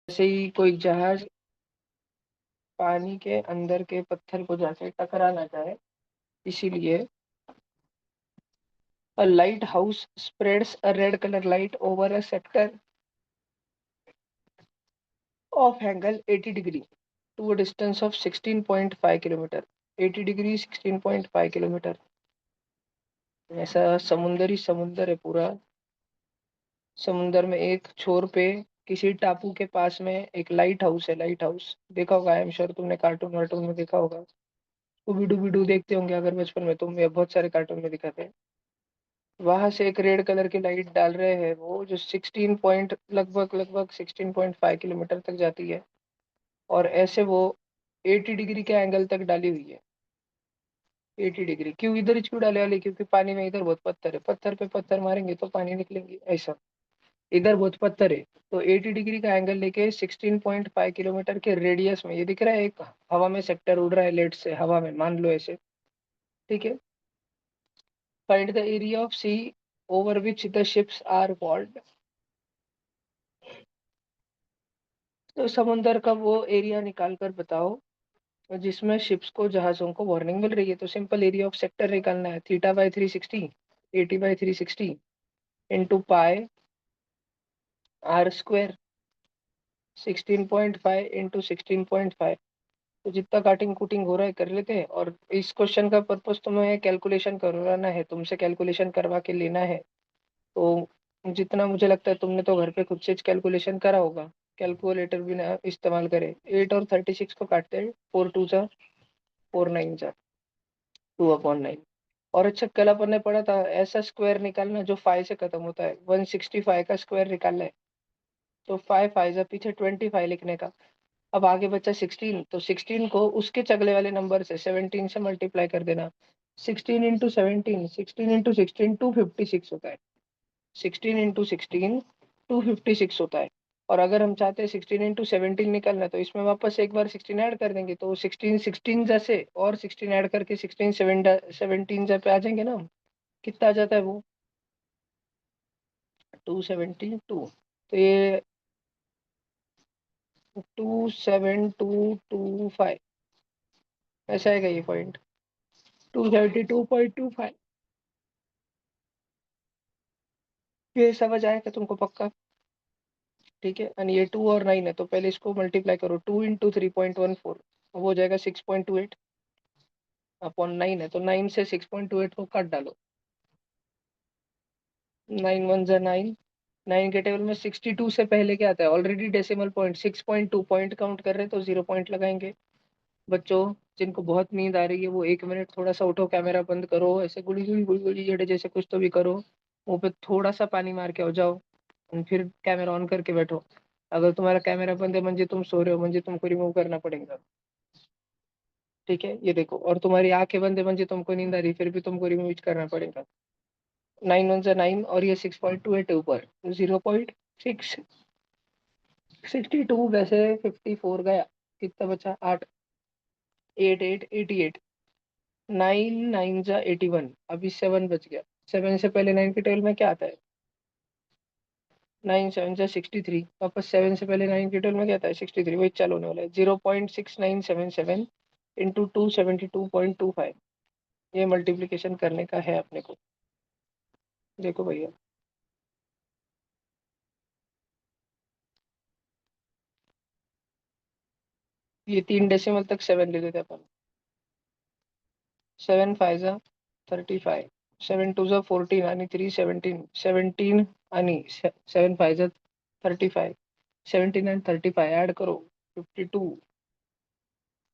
जैसे ही कोई जहाज पानी के अंदर के पत्थर को जाके टकरा ना जाए, इसीलिए a lighthouse spreads a red color light over a sector of angle 80 degree to a distance of 16.5 kilometre. 80 degree 16.5 kilometre. ऐसा समुंदर है पूरा। समुंदर में एक छोर पे किसी टापू के पास में एक लाइट हाउस है। लाइट हाउस देखा होगा, आई एम श्योर तुमने कार्टून वार्टून में देखा होगा। स्कूबी डूबी डू देखते होंगे अगर बचपन में, तुम ये बहुत सारे कार्टून में दिखाते हैं। वहां से एक रेड कलर की लाइट डाल रहे हैं वो, जो 16 पॉइंट लगभग 16.5 किलोमीटर तक जाती है। और ऐसे वो 80 डिग्री के एंगल तक डाली हुई है। 80 डिग्री क्यों, इधर क्यों डाले वाले, क्योंकि पानी में इधर बहुत पत्थर है, पत्थर पे पत्थर मारेंगे तो पानी निकलेंगे ऐसा। इधर बहुत पत्थर है, तो 80 डिग्री का एंगल लेके 16.5 किलोमीटर के रेडियस में, ये दिख रहा है एक हवा में सेक्टर उड़ रहा है, लेट से हवा में मान लो ऐसे, ठीक है। Find the area of sea over which the ships are walled. तो समुंदर का वो एरिया निकाल कर बताओ जिसमें शिप्स को, जहाजों को वार्निंग मिल रही है। तो सिंपल एरिया ऑफ सेक्टर निकालना है, theta by 360, 80 by 360 into pi are square, 16.5 into 16.5। तो जितना काटिंग कुटिंग हो रहा है कर लेते हैं। और इस क्वेश्चन का पर्पस तुम्हें कैलकुलेशन करवाना है, तुमसे कैलकुलेशन करवा के लेना है। तो जितना मुझे लगता है तुमने तो घर पे खुद से कैलकुलेशन करा होगा, कैलकुलेटर भी ना इस्तेमाल करे। 8 और 36 को काटते हैं, 4 टू जा 4 9 जा 2/9। और अच्छा, कल अपन ने पढ़ा था ऐसा स्क्वायर निकालना जो 5 से खत्म होता है। 165 का स्क्वायर निकालना है, तो 5 5 जा पीछे 25 लिखने का। अब आगे बचा 16, तो 16 को उसके चगले वाले नंबर से 17 से मल्टीप्लाई कर देना। 16 इंटू 17, 16 इंटू 16 256 होता है। 16 इंटू 16 256 होता है। और अगर हम चाहते हैं 16 इंटू 17 निकलना, तो इसमें वापस एक बार 16 ऐड कर देंगे, तो 16 16 जैसे और 16 ऐड करके 16 17 जा पे आ जाएंगे ना हम। कितना आ जाता है वो, 272। तो ये 27225 ऐसा आएगा ये पॉइंट, 272.25। ये समझ आएगा तुमको पक्का, ठीक है। और ये 2 और 9 है, तो पहले इसको मल्टीप्लाई करो, 2 इंटू 3.14 वो हो जाएगा 6.28 अपॉन 9 है, तो 9 से 6.28 को काट डालो। 9 1 जा 9, 9 के टेबल में 62 से पहले क्या आता है, already decimal point 6.2 point count कर रहे हैं, तो 0 पॉइंट लगाएंगे। बच्चों जिनको बहुत नींद आ रही है वो 1 मिनट थोड़ा सा उठो, कैमरा बंद करो, ऐसे गुड़ी गुड़ी गुड़ी गुड़ी जड़े जैसे कुछ तो भी करो, मुंह पे थोड़ा सा पानी मार के हो जाओ, और फिर कैमरा ऑन करके बैठो। अगर तुम्हारा कैमरा बंद है मंजे तुम सो रहे हो, मंजे तुमको रिमूव करना पड़ेगा, ठीक है। ये देखो, और तुम्हारी आंखें बंद है मंजे तुमको नींद आ रही फिर भी तुमको रिमूव करना पड़ेगा। 9 1 जा 9, और ये 6.28 है ऊपर, 0.662 वैसे 54 गया, कितना बचा 8, 8 8 88। 9 9 जा 81, अभी 7 बच गया। 7 से पहले 9 के टेबल में क्या आता है, 9 7 जा 63, वापस 7 से पहले 9 के टेबल में क्या आता है 63, वही चालू होने वाला है। 0.6977 इंटू 272.25, ये मल्टीप्लीकेशन करने का है अपने को। देखो भैया, ये 3 डेसिमल तक 7 ले लेते अपन। 7 5 जा 35, 7 2 जा 14 आणि 3 17, 17 आणि 7 5 जा 35, 17 and 35 ऐड करो 52,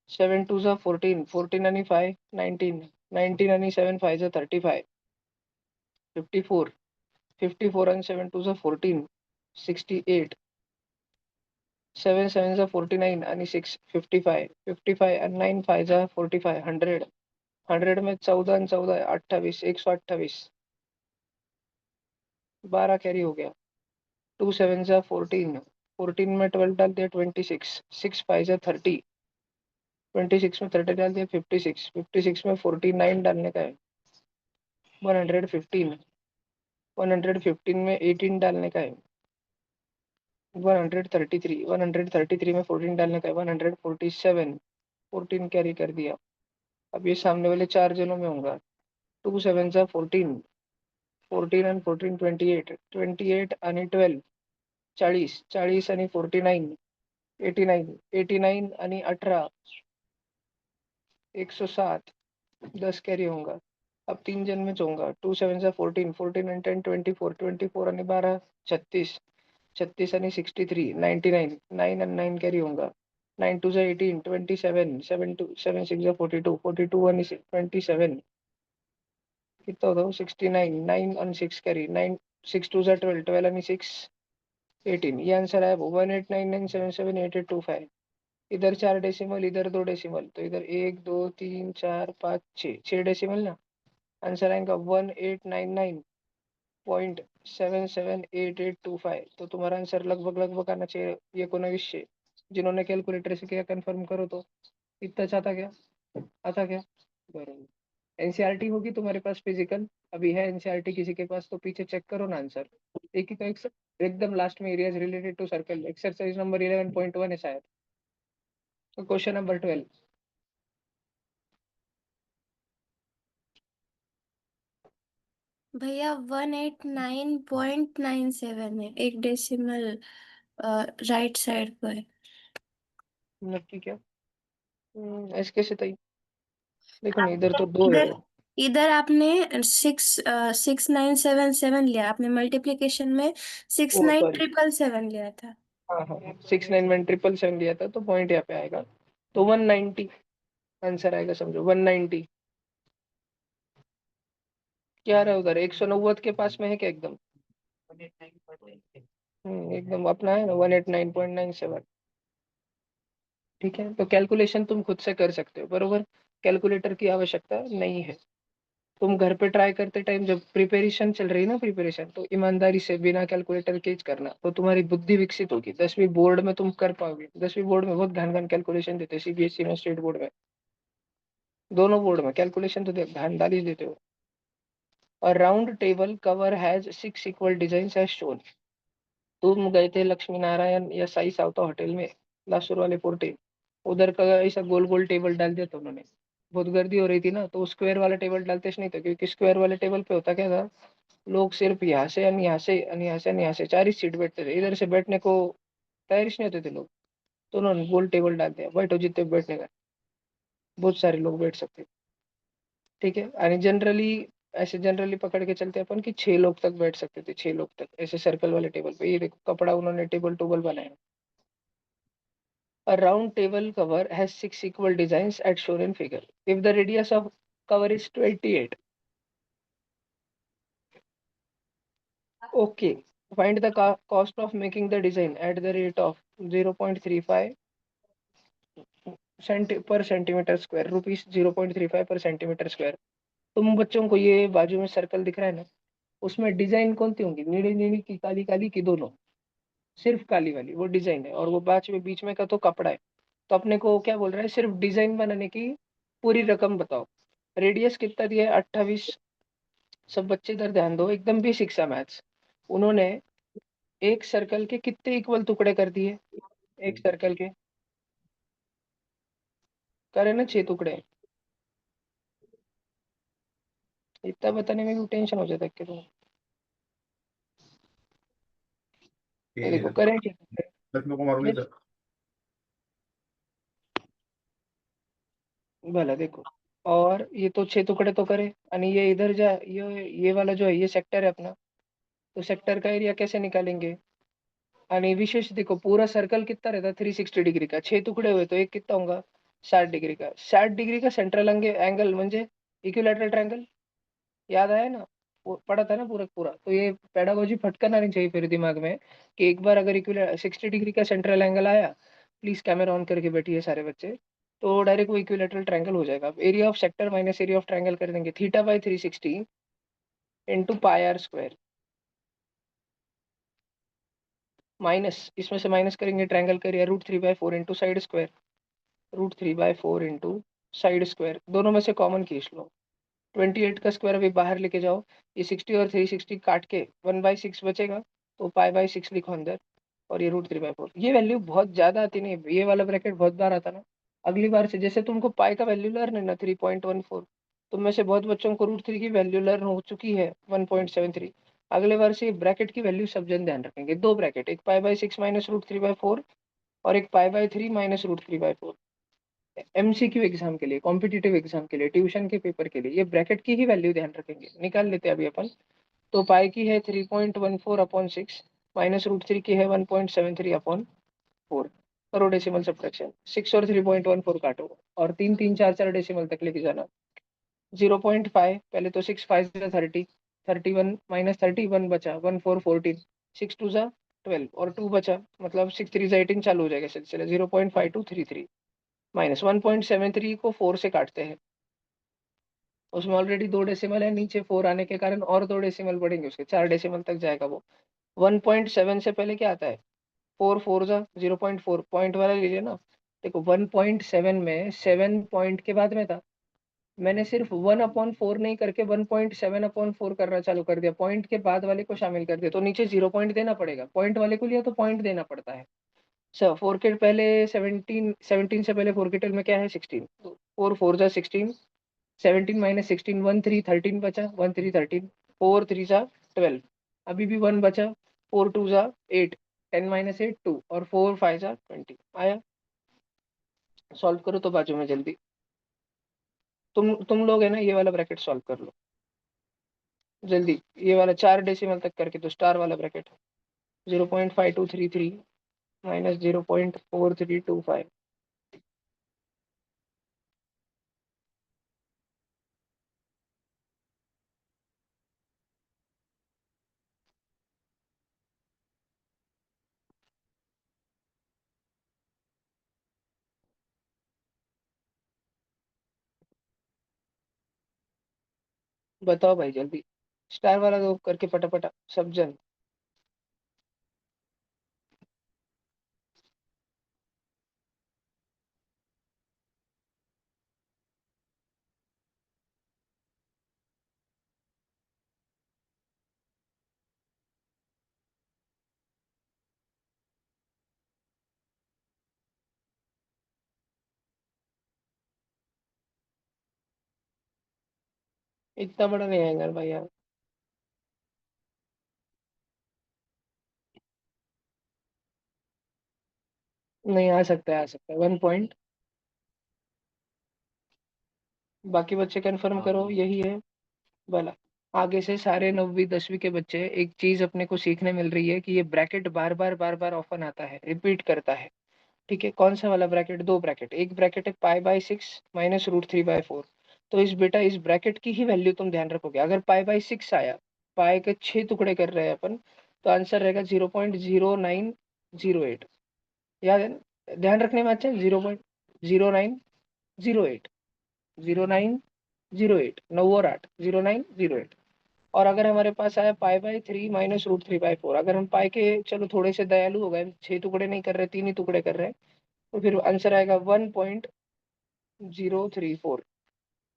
7 2 जा 14, 14 आणि 5 19, 19 आणि 7 5 जा 35, 54, 54 and 7 2 जा 14, 68, 7 7 जा 49 आणि 6 55, 55 and 9 5 जा 45, 100, 100 में 14 and 14 28, 128, 12 कैरी हो गया। 2 7 जा 14, 14 में 12 डाल दिया 26, 6 5 जा 30, 26 में 30 डाल दिया 56, 56 में 49 डालने का है 115, 115 में 18 डालने का है 133, 133 में 14 डालने का है, 147, 14 कैरी कर दिया। अब ये सामने वाले 4 जनों में होगा, 2 7 जा 14, 14 and 14 28, 28 आणि 12 40, 40 आणि 49 89, 89 आणि 18 107, 10 कैरी होगा। अब 3 जन में होगा, 2 7 जा 14, 14 and 10 24, 24 आणि 12 36, 36 आणि 63 99, 9 and 9 कैरी होगा। 9 2 जा 18, 27, 7 2 7 6 जा 42, 42 आणि 27 कितना होता है 69, 9 and 6 कैरी, 9 6 2 जा 12, 12 आणि 6 18। ये आंसर है वो 189977882 इधर 4 डेसिमल, इधर 2 डेसिमल, तो इधर 1 2 3 4 5 6 डेसिमल ना। आंसर आएगा 1899.778825। तो तुम्हारा आंसर लगभग लगभग आना चाहिए 1900। जिन्होंने कैलकुलेटर से किया कंफर्म करो तो इतना चाहता क्या आता क्या। बरोबर। एनसीईआरटी होगी तुम्हारे पास फिजिकल, अभी है एनसीईआरटी किसी के पास तो पीछे चेक करो ना आंसर। एक ही तो एक एकदम लास्ट में areas related to circle, exercise number 11.1 है शायद। तो क्वेश्चन नंबर 12। भैया 189.97 है, एक डेसिमल राइट साइड पर है। नक्की क्या? ऐसे कैसे तई? देखो ना इधर तो 2 है। इधर इधर आपने 6977 लिया, आपने मल्टीप्लिकेशन में सिक्स ओ नाइन सॉरी, ट्रिपल सेवन लिया था। हाँ हाँ 691 777 लिया था तो पॉइंट यहाँ पे आएगा, तो 190 आंसर आएगा समझो 190। क्या रहा है उधर 190 के पास में है क्या एकदम? एकदम अपना है ना 189.97। ठीक है, तो कैलकुलेशन तुम खुद से कर सकते हो बरोबर, कैलकुलेटर की आवश्यकता नहीं है। तुम घर पे ट्राई करते टाइम जब प्रिपरेशन चल रही है ना, प्रिपरेशन तो ईमानदारी से बिना कैलकुलेटर के ही करना, तो तुम्हारी बुद्धि विकसित होगी। 10वीं बोर्ड में तुम कर पाओगे। 10वीं बोर्ड में बहुत घान घान कैलकुलेशन देते हैं, सीबीएसई में स्टेट बोर्ड में, दोनों बोर्ड में कैलकुलेशन तो घान डाल ही देते हो। और round table cover has 6 equal design as shown. तुम गए थे लक्ष्मी नारायण या साई सावता होटल में, लासुर वाले पोर्टे, उधर का ऐसा गोल गोल टेबल डाल दिया था उन्होंने। बहुत गर्दी हो रही थी ना, तो स्क्वायर वाला टेबल डालते नहीं थे, क्योंकि स्क्वायर वाले टेबल पे होता क्या था, लोग सिर्फ यहाँ से और यहाँ से और यहाँ से और यहाँ से 4 ही सीट बैठते थे, इधर से बैठने को तैयार ही नहीं होते थे लोग। तो उन्होंने गोल टेबल डाल दिया, बैठो जितने बैठने का, बहुत सारे लोग बैठ सकते। ठीक है, और जनरली ऐसे जनरली पकड़ के चलते अपन कि 6 लोग तक बैठ सकते थे, 6 लोग तक ऐसे सर्कल वाले टेबल पे। ये देखो कपड़ा उन्होंने टेबल टूबल बनाया। A round table cover has 6 equal designs as shown in figure. If the radius of cover is 28, okay, find the cost of making the design at the rate of 0.35 per centimeter square, rupees 0.35 per centimeter square। तुम बच्चों को ये बाजू में circle दिख रहा है ना, उसमें डिजाइन कौन सी होंगी, नीली नीली की काली काली की दोनों? सिर्फ काली वाली वो डिजाइन है, और वो बीच में का तो कपड़ा है। तो अपने को क्या बोल रहा है, सिर्फ डिजाइन बनाने की पूरी रकम बताओ। रेडियस कितना दिया है 28। सब बच्चे इधर ध्यान दो, एकदम बेसिक सा मैथ्स। उन्होंने एक सर्कल के कितने इक्वल टुकड़े कर दिए, एक सर्कल के करे ना 6 टुकड़े। इतना बताने में भी टेंशन हो जाता है कि तुम, ये देखो करें क्या भला देखो। और ये तो 6 टुकड़े तो करे, और ये इधर जा, ये वाला जो है ये सेक्टर है अपना, तो सेक्टर का एरिया कैसे निकालेंगे। आणि विशेष देखो पूरा सर्कल कितना रहता है 360 डिग्री का, 6 टुकड़े हुए तो एक कितना होगा 60 डिग्री का। 60 डिग्री का सेंट्रल एंगल म्हणजे इक्विलैटरल ट्रायंगल, याद आया ना, वो पढ़ा था ना पूरा पूरा। तो ये पेडागोजी फटकना नहीं चाहिए फिर दिमाग में, कि एक बार अगर इक्विल 60 डिग्री का सेंट्रल एंगल आया, प्लीज कैमरा ऑन करके बैठिए सारे बच्चे, तो डायरेक्ट वो इक्विलैटरल ट्रायंगल हो जाएगा। Area of sector minus area of triangle कर देंगे, theta by 360 into pi are square, minus इसमें से माइनस करेंगे ट्रायंगल का area √3/4 into side square, √3/4 into side square, दोनों में से कॉमन खींच लो। 28 का स्क्वायर अभी बाहर लेके जाओ, ये 60 और 360 काट के 1/6 बचेगा, तो पाई बाई 6 लिखो अंदर। और ये √3/4। ये वैल्यू बहुत ज्यादा आती नहीं, ये वाला ब्रैकेट बहुत बार आता ना। अगली बार से जैसे तुमको पाई का वैल्यू लर्न है ना 3.14, तुम में से बहुत बच्चों को √3 की वैल्यू लर्न हो चुकी है 1.73। अगले बार से ब्रैकेट की वैल्यू सब जन ध्यान रखेंगे, दो ब्रैकेट, एक π/6 माइनस √3/4 और एक π/3 माइनस √3/4। एमसीक्यू एग्जाम के लिए, कॉम्पिटिटिव एग्जाम के लिए, ट्यूशन के पेपर के लिए ये ब्रैकेट की ही वैल्यू ध्यान रखेंगे। निकाल लेते हैं अभी अपन। तो पाई की है 3.14/6 माइनस √3 की है 1.73/4। करो डेसिमल सब्ट्रैक्शन, 6 और 3.14 काटो और 3 3 4 4 डेसिमल तक लेके जाना। 0.5 पहले तो 6 5 30, 31 माइनस 31 बचा 1 4 14, 6 2 12 और 2 बचा, मतलब 6 3 18 चालू हो जाएगा सिलसिला। 0.5233 माइनस 1.73 को 4 से काटते हैं, उसमें ऑलरेडी 2 डेसिमल है, नीचे 4 आने के कारण और 2 डेसिमल बढ़ेंगे, उसके 4 डेसिमल तक जाएगा वो। 1.7 से पहले क्या आता है, 4 4 0.4 पॉइंट वाला लीजिए ना। देखो 1.7 में 7 पॉइंट के बाद में था, मैंने सिर्फ 1/4 नहीं करके 1.7/4 करना चालू कर दिया, पॉइंट के बाद वाले को शामिल कर दिया, तो नीचे 0 पॉइंट देना पड़ेगा। पॉइंट वाले को लिया तो पॉइंट देना पड़ता है। अच्छा, 4 के पहले 17, 17 से पहले 4 के टेल में क्या है 16, तो 4 4 जा 16, 17 माइनस 16 1 3 13 बचा, 1 3 13, 4 3 जा 12, अभी भी 1 बचा, 4 2 जा 8, 10 माइनस 8 2 और 4 5 जा 20 आया। सॉल्व करो तो बाजू में जल्दी, तुम लोग है ना, ये वाला ब्रैकेट सॉल्व कर लो जल्दी। ये वाला 4 डेसिमल तक करके तो स्टार वाला ब्रैकेट, 0.5233 माइनस 0.4325। बताओ भाई जल्दी, स्टार वाला दो करके पटापटा सब जन। इतना बड़ा नहीं आएगा भाई यार। नहीं आ सकता है, आ सकता है 1 पॉइंट। बाकी बच्चे कंफर्म करो यही है भला। आगे से सारे 9वीं 10वीं के बच्चे, एक चीज अपने को सीखने मिल रही है कि ये ब्रैकेट बार बार ऑफन आता है, रिपीट करता है। ठीक है, कौन सा वाला ब्रैकेट, दो ब्रैकेट, एक ब्रैकेट है π/6 माइनस √3/4। तो इस बेटा इस ब्रैकेट की ही वैल्यू तुम ध्यान रखोगे। अगर π/6 आया, पाई के 6 टुकड़े कर रहे हैं अपन, तो आंसर रहेगा 0.0908। याद है ना? ध्यान रखने में अच्छा, 0.0908, 0908, 9 और 8, 0908। और अगर हमारे पास आया π/3 माइनस √3/4, अगर हम पाई के चलो थोड़े से दयालु हो गए, 6 टुकड़े नहीं कर रहे, 3 ही टुकड़े कर रहे हैं, तो फिर आंसर आएगा 1.034।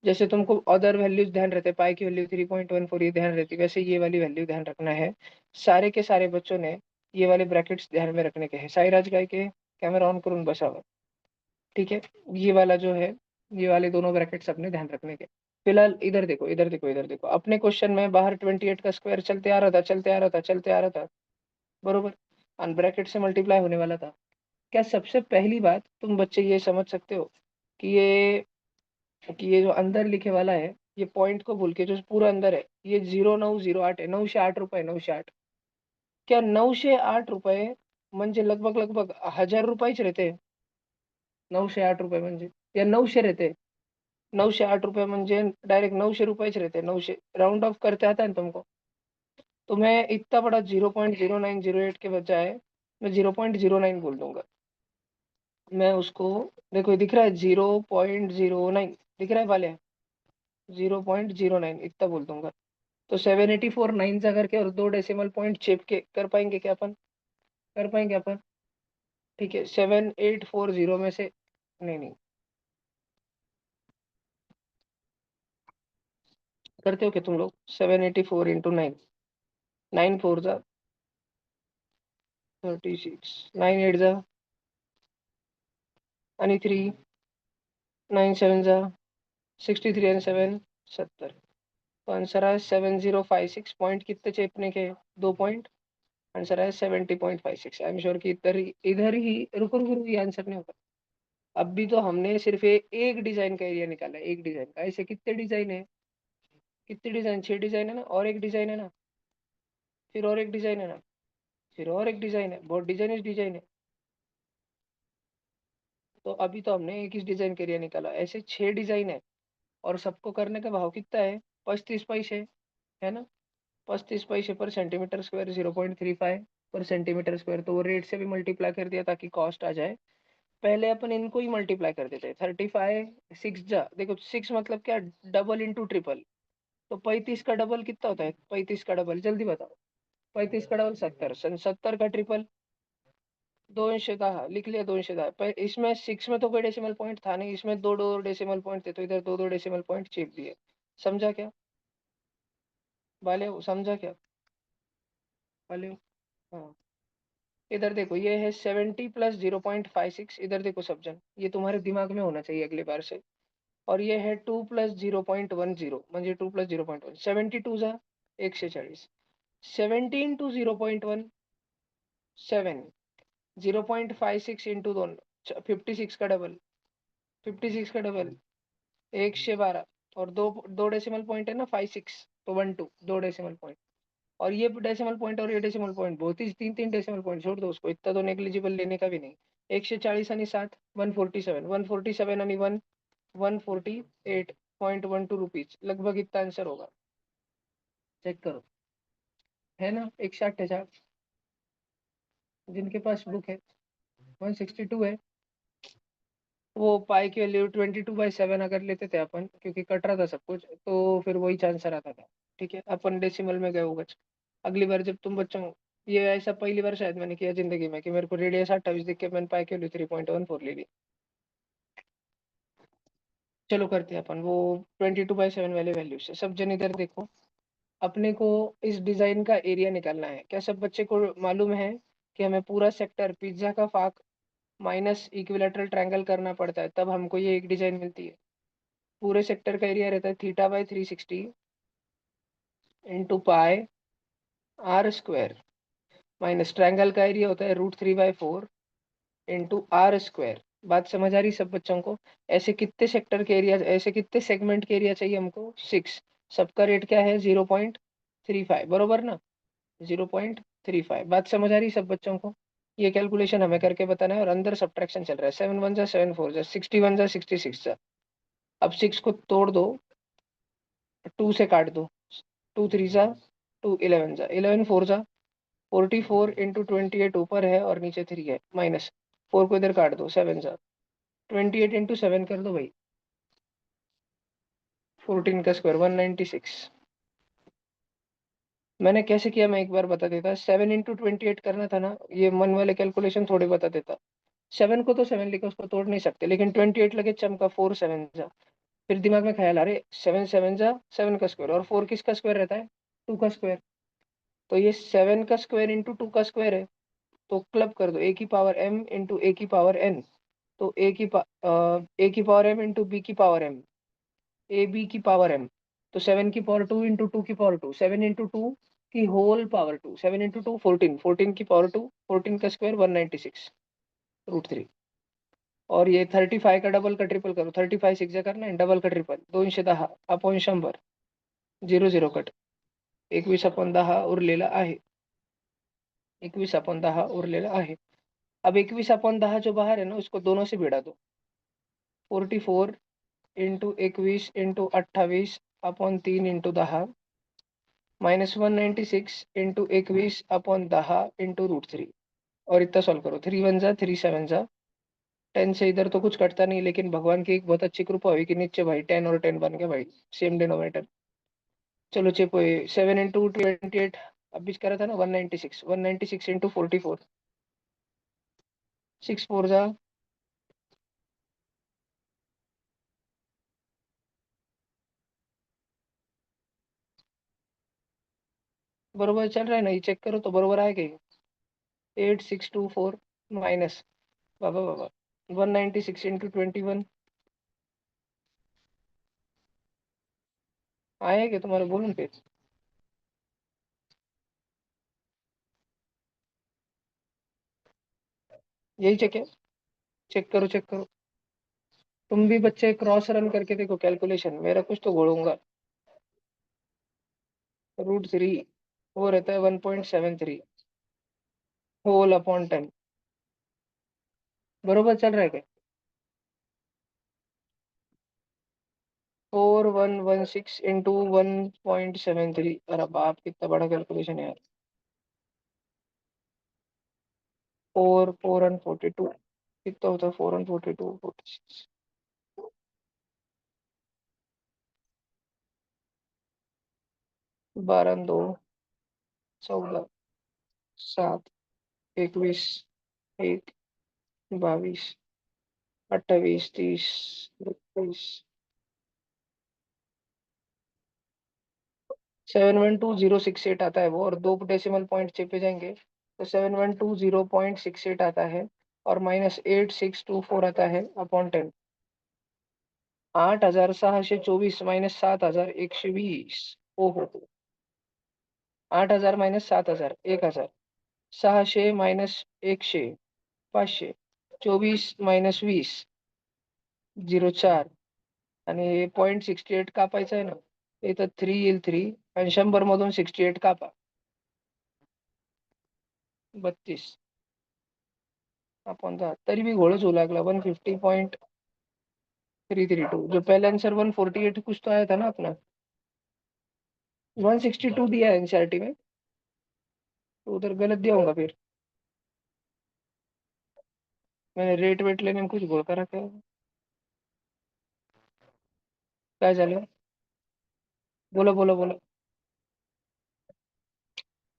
जैसे तुमको अदर वैल्यूज ध्यान रहते, पाई की वैल्यू 3.14 ये ध्यान रहती, वैसे ये वाली वैल्यू ध्यान रखना है। सारे के सारे बच्चों ने ये वाले ब्रैकेट्स ध्यान में रखने के हैं। साईराज गाय के कैमरा ऑन करून बसावा। ठीक है, ये वाला जो है, ये वाले दोनों ब्रैकेट्स अपने ध्यान रखने के। फिलहाल इधर देखो, इधर देखो, इधर देखो, अपने क्वेश्चन में बाहर 28 का स्क्वायर चलते आ रहा था, चलते आ रहा था, चलते आ रहा था, बरोबर, अन ब्रैकेट से मल्टीप्लाई होने वाला था। क्या सबसे पहली बात तुम बच्चे ये समझ सकते हो कि ये जो अंदर लिखे वाला है, ये पॉइंट को भूल के जो पूरा अंदर है, ये 0908 है, 908 रुपये, 908। क्या 908 रुपये म्हणजे लगभग 1000 रुपयेच रहते, 908 रुपये म्हणजे, या 900 रहते, 908 रुपये म्हणजे डायरेक्ट 900 रुपयेच रहते, 900 राउंड ऑफ करते आता है ना तुमको। तो मैं इतना बड़ा 0.0908 के बजाय मैं 0.09 बोल दूंगा। मैं उसको, देखो ये दिख रहा है 0.09, दिख रहा है वाले, 0.09 इतना बोल दूंगा। तो 784 9 सा करके और 2 डेसिमल पॉइंट चेप के कर पाएंगे क्या अपन, कर पाएंगे अपन। ठीक है, 7840 में से, नहीं नहीं, करते हो क्या तुम लोग, 784 इंटू 9, 9 4 जा 36 9 8 जा आणि 3 9 7 जा 63 and 7 70। तो आंसर है 7056 पॉइंट कितने चेपने के 2 पॉइंट। आंसर है 70.56। आई एम श्योर कि इधर ही रुको रुको रुको, ये आंसर नहीं होगा। अब भी तो हमने सिर्फ एक डिजाइन का एरिया निकाला है, एक डिजाइन का। ऐसे कितने डिजाइन है, कितने डिजाइन, 6 डिजाइन है ना, और एक डिजाइन है ना, फिर और एक डिजाइन है ना, फिर और एक डिजाइन है, बहुत डिजाइन है। तो अभी तो हमने एक ही डिजाइन का एरिया निकाला, ऐसे 6 डिजाइन है। और सबको करने का भाव कितना है, 35 पैसे, है ना। 35 पैसे पर सेंटीमीटर स्क्वायर, 0.35 पर सेंटीमीटर स्क्वायर। तो वो रेट से भी मल्टीप्लाई कर दिया ताकि कॉस्ट आ जाए। पहले अपन इनको ही मल्टीप्लाई कर देते हैं। 35 6 जा, देखो 6 मतलब क्या, डबल इंटू ट्रिपल। तो 35 का डबल कितना होता है, 35 का डबल जल्दी बताओ। 35 का डबल 70, 70 का ट्रिपल 210 लिख लिया, 210। पर इसमें 6 में तो कोई डेसिमल पॉइंट था नहीं, इसमें दो दो डेसिमल पॉइंट थे, तो इधर दो दो डेसिमल पॉइंट चिप दिए। समझा क्या वाले, समझा क्या वाले। हाँ, इधर देखो ये है 70 प्लस 0.56। इधर देखो सब जन, ये तुम्हारे दिमाग में होना चाहिए अगली बार से। और ये है 2 प्लस 0.10, म्हणजे 2 प्लस 0.1, 72 जा 140। 17 टू 0.1 7, 0.56 इंटू दोन 56 का डबल, 56 का डबल 112। और दो दो डेसिमल पॉइंट है ना, 5 6, तो 1 2 दो डेसिमल पॉइंट। और ये डेसिमल पॉइंट और ये डेसिमल पॉइंट बहुत ही, तीन तीन डेसिमल पॉइंट, छोड़ दो उसको, इतना तो नेग्लिजिबल लेने का भी नहीं। 140 आणि 7 147, 147 आणि 1 148.12 रुपीज, लगभग इतना आंसर होगा। चेक करो, है ना 168। जिनके पास बुक है 162 है। वो पाई की वैल्यू 22/7 अगर लेते थे अपन, क्योंकि कट रहा था सब कुछ, तो फिर वही आंसर आता था। ठीक है, अपन डेसिमल में गए हो बच। अगली बार जब तुम बच्चों, ये ऐसा पहली बार शायद मैंने किया जिंदगी में कि मेरे को रेडियस 28 दिख के मैंने पाई की वैल्यू 3.14 ले ली। चलो करते हैं अपन वो 22/7 वाले वैल्यू से। सब जन इधर देखो, अपने को इस डिजाइन का एरिया निकालना है। क्या सब बच्चे को मालूम है कि हमें पूरा सेक्टर पिज्जा का फाक माइनस इक्विलेटरल ट्रायंगल करना पड़ता है, तब हमको ये एक डिजाइन मिलती है। पूरे सेक्टर का एरिया रहता है θ/360 into pi are square, minus triangle का एरिया होता है √3/4 इंटू आर स्क्वायर। बात समझ आ रही सब बच्चों को। ऐसे कितने सेक्टर के एरिया, ऐसे कितने सेगमेंट के एरिया चाहिए हमको, 6। सबका रेट क्या है, 0.35, बरोबर ना, 0.35। बात समझ आ रही सब बच्चों को। ये कैलकुलेशन हमें करके बताना है, और अंदर सब्ट्रैक्शन चल रहा है। 7 1 जा 7 4 जा 61 जा 66 जा। अब 6 को तोड़ दो, 2 से काट दो, 2 3 जा 2 11 जा 11 4 जा 44 इंटू 28 ऊपर है और नीचे 3 है, माइनस 4 को इधर काट दो, 7 जा 28 इंटू 7 कर दो भाई, 14 का स्क्वायर 196। मैंने कैसे किया मैं एक बार बता देता। 7 इंटू 28 करना था ना, ये मन वाले कैलकुलेशन थोड़े बता देता। 7 को तो 7 लिखा, उसको तोड़ नहीं सकते, लेकिन 28 लगे चमका, 4 7 जा। फिर दिमाग में ख्याल, अरे 7 7 जा 7 का स्क्वायर, और 4 किसका स्क्वायर रहता है, 2 का स्क्वायर। तो ये 7 का स्क्वायर इंटू 2 का स्क्वायर है। तो क्लब कर दो, ए की पावर m इंटू ए की पावर n। तो ए की पावर m इंटू बी की पावर m, ए बी की पावर m। तो 7 की पावर 2 इंटू 2 की पावर 2, 7 इंटू 2 की होल पावर 2, 7 इंटू 2 14, 14 की पावर 2, 14 का स्क्वायर 196 √3। और ये 35 का डबल का ट्रिपल करो, 35 6 करना है, डबल का ट्रिपल 210 अपॉन 100, 0 0 कट, 21/10 उरलेला आहे, 21/10 उरलेला आहे। अब 21/10 जो बाहर है ना, उसको दोनों से भिड़ा दो। 44 into 21 into 28 upon 3 into 10, minus 196 into 21 upon 10 into √3। और इतना सॉल्व करो, 3 1 जा 3 7 जा 10 से इधर तो कुछ कटता नहीं, लेकिन भगवान की एक बहुत अच्छी कृपा हुई कि नीचे भाई 10 और 10 बन गया भाई, सेम डिनोमिनेटर। चलो चेप 7 इंटू 28, अब भी करा था ना, 196, 196 इंटू 44, 6 4 जा, बरोबर चल रहा है ना, ये चेक करो तो बरोबर आएगा ये। 8624 माइनस बाबा 196 इंटू 21 आया क्या तुम्हारे बोलून पे? यही चेक है, चेक करो चेक करो। तुम भी बच्चे क्रॉस रन करके देखो कैलकुलेशन, मेरा कुछ तो घोड़ूंगा। √3 वो रहता है 1.73 होल अपॉन 10। बरोबर चल रहा है क्या? 4116 इंटू 1.73। अरे बाप कितना बड़ा कैलकुलेशन है यार। 4 4 and 42 कितना होता है? 4 and 42 46। 12 2 14 7 21 1 22 28 30 32 712,068 आता है वो, और 2 डेसिमल पॉइंट चेपे जाएंगे तो 712,068 आता है, और -8624 आता है अपॉन 10। 8624 माइनस 7120। ओहो, 8000 मायनस 7000 1000। 600 मायनस 100 500। 24 मायनस 20 04। आणि 0.68 कापायचं आहे ना, इथं 3 येईल 3, आणि 100 मधून 68 कापा 32 अपॉन 10। तरी भी घोड़च होऊ लागला 150.332। जो पहला आंसर 148 कुछ तो आया था ना अपना, 162 दिया है एनसीईआरटी में, तो उधर गलत दिया होगा फिर। मैंने रेट वेट लेने में कुछ घोल कर रखा है। काय झालं? बोलो बोलो बोलो।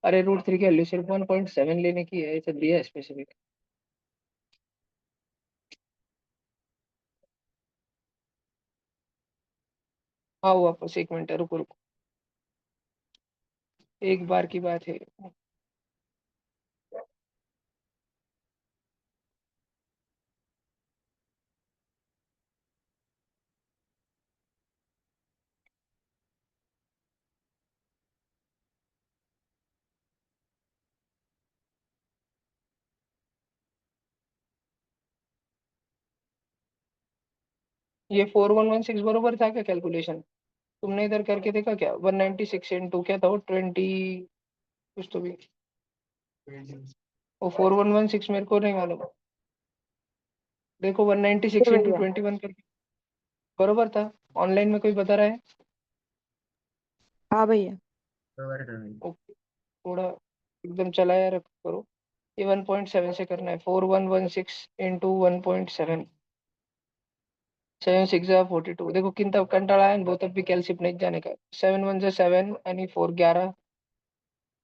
अरे √3 की वैल्यू सिर्फ 1.7 लेने की है, ऐसा दिया है स्पेसिफिक। आओ वापस, 1 मिनट रुको रुको, एक बार की बात है। ये 4116 बरोबर था क्या कैलकुलेशन? तुमने इधर करके देखा क्या? 196 इंटू क्या था वो, 20 कुछ तो भी। वो 4116 मेरे को नहीं मालूम। देखो 196 इंटू भैया 21 करके बरोबर था। ऑनलाइन में कोई बता रहा है? हाँ भैया ओके, थोड़ा एकदम चलाया रख करो। ये 1.7 से करना है। 4116 इंटू 1.7, 7 6 42। देखो कितना कंटाला है वो, तब भी कैलसिप नहीं जाने का। 7 1 7 यानी 4 11,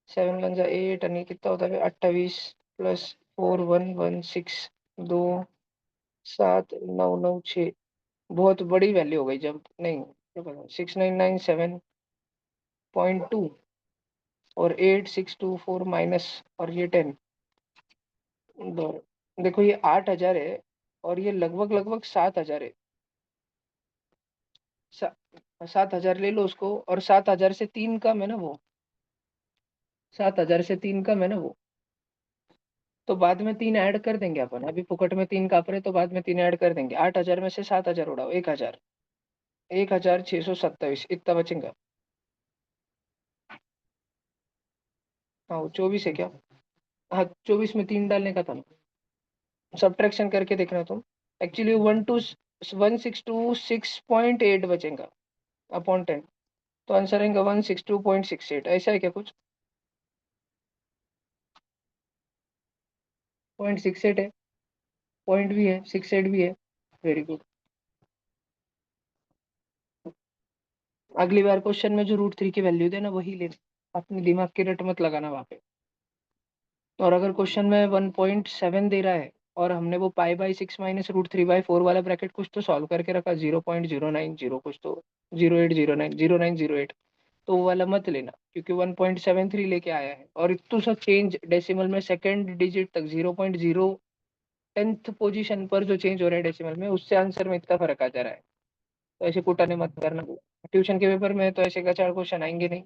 7 1 8 यानी कितना होता है 28, प्लस 4116 2 7 9 9 6। बहुत बड़ी वैल्यू हो गई जब नहीं, 6997.2 और 8624 माइनस, और ये 10। देखो ये 8000 है, और ये लगभग लगभग 7000 है। 7000 ले लो उसको, और 7000 से 3 कम है ना वो, 7000 से 3 कम है ना वो। तो बाद में 3 ऐड कर देंगे अपन, अभी फुकट में 3 काप रहे तो बाद में 3 ऐड कर देंगे। 8000 में से 7000 उड़ाओ, 1000, 1627 इतना बचेगा। हाँ वो 24 है क्या? हाँ 24 में 3 डालने का था ना, सब्ट्रैक्शन करके देखना तुम। एक्चुअली 1626.8 बचेगा अपॉन 10, तो आंसर आएगा 162.68। ऐसा है क्या कुछ? 0.68 है, पॉइंट भी है, 68 भी है। Very good. अगली बार क्वेश्चन में जो √3 की वैल्यू देना वही लेना, अपने दिमाग की रट मत लगाना वहां पे। और अगर क्वेश्चन में 1.7 दे रहा है, और हमने वो π/6 माइनस √3/4 वाला ब्रैकेट कुछ तो सॉल्व करके रखा, 0.090 कुछ तो, 0809 0908, तो वो वाला मत लेना, क्योंकि 1.73 लेके आया है और इतना सा चेंज डेसिमल में, सेकंड डिजिट तक 0.0 10th पोजीशन पर जो चेंज हो रहा है डेसिमल में, उससे आंसर में इतना फर्क आ जा रहा है। तो ऐसे कुटाने मत करना। ट्यूशन के पेपर में तो ऐसे गचाड़ क्वेश्चन आएंगे नहीं,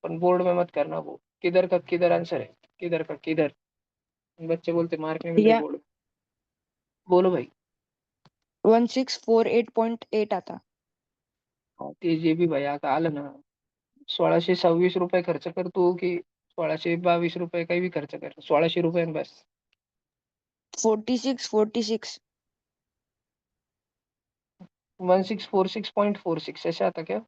पर बोर्ड में मत करना वो किधर का किधर आंसर है, किधर का किधर। बच्चे बोलते मार्क नहीं मिल रहे भैया बोर्ड। बोलो भाई। 1648.8 आता. ते जे बी भाई आता आलं ना, 1626 रुपये खर्च कर तू, की 1622 रुपये काही भी खर्च कर, 1600 रुपये बस. 46. 1646.46 ऐसे आता क्या?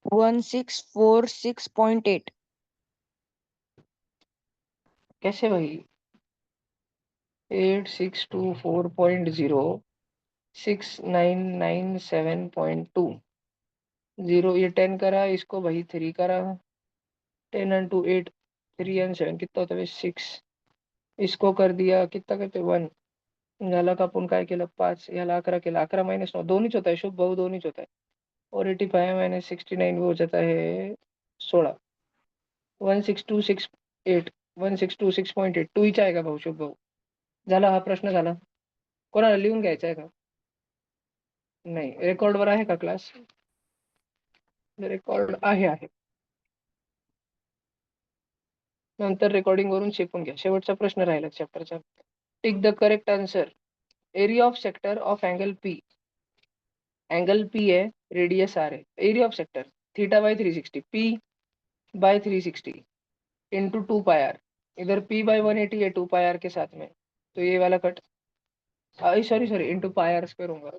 1646.8. कैसे भाई? 8624.0, 6997.2, 0 ये 10 करा, इसको भाई 3 करा, 10 × 8, 3 × 7 कितना होता है? 6. इसको कर दिया कितना करते? 1. याला कापून काय केलं? 5. याला 11 केलं, 11 - 9 दोन्हीच होता है, शुभ भाऊ दोन्हीच होता है. और 85 - 69 वो हो जाता है 16. 16268, 162.6, टूच आएगा भाऊ, शुभ भाऊ. झाला हा प्रश्न झाला. कोणाला लिहून घ्यायचा आहे का? नाही. रेकॉर्डवर आहे का क्लास? रेकॉर्ड आहे. नंतर रेकॉर्डिंग वरून शिकून घ्या. शेवटचा प्रश्न राहिला चॅप्टरचा. Tick the correct answer. Area of sector of angle P. Angle P है, रेडियस आर है. Area of sector theta by 360, P by 360 into 2 pi R. इधर पी बाई 180 है 2 पाई आर के साथ में, तो ये वाला cut, sorry into pi are square होगा.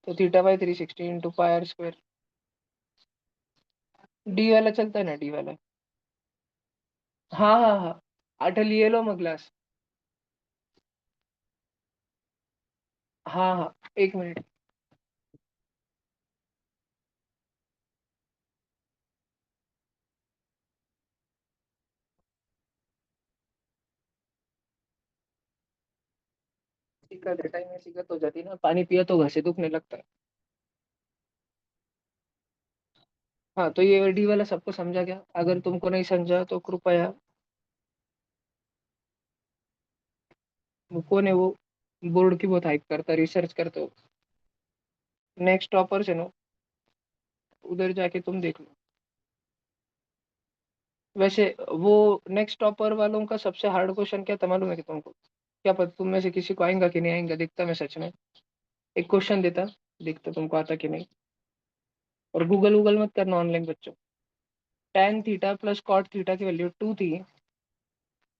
तो theta by 360 into pi are square. D वाला चलता है ना, डी वाला. हाँ. आठ लिए लो मग ग्लास. हाँ, 1 मिनिट. दिक्कत है, टाइम में दिक्कत हो जाती है ना, पानी पिया तो घसे दुखने लगता है. हाँ, तो ये डी वाला सबको समझा गया? अगर तुमको नहीं समझा तो कृपया, वो कौन है वो, बोर्ड की बहुत हाइप करता, रिसर्च करते हो, नेक्स्ट टॉपर से नो, उधर जाके तुम देख लो. वैसे वो नेक्स्ट टॉपर वालों का सबसे हार्ड क्वेश्चन क्या था मालूम है कि तुमको? क्या पता तुम में से किसी को आएगा कि नहीं आएगा, देखता मैं सच में. एक क्वेश्चन देता, देखता तुमको आता कि नहीं. और गूगल मत करना ऑनलाइन बच्चों. tan theta plus cot theta की वैल्यू 2 थी.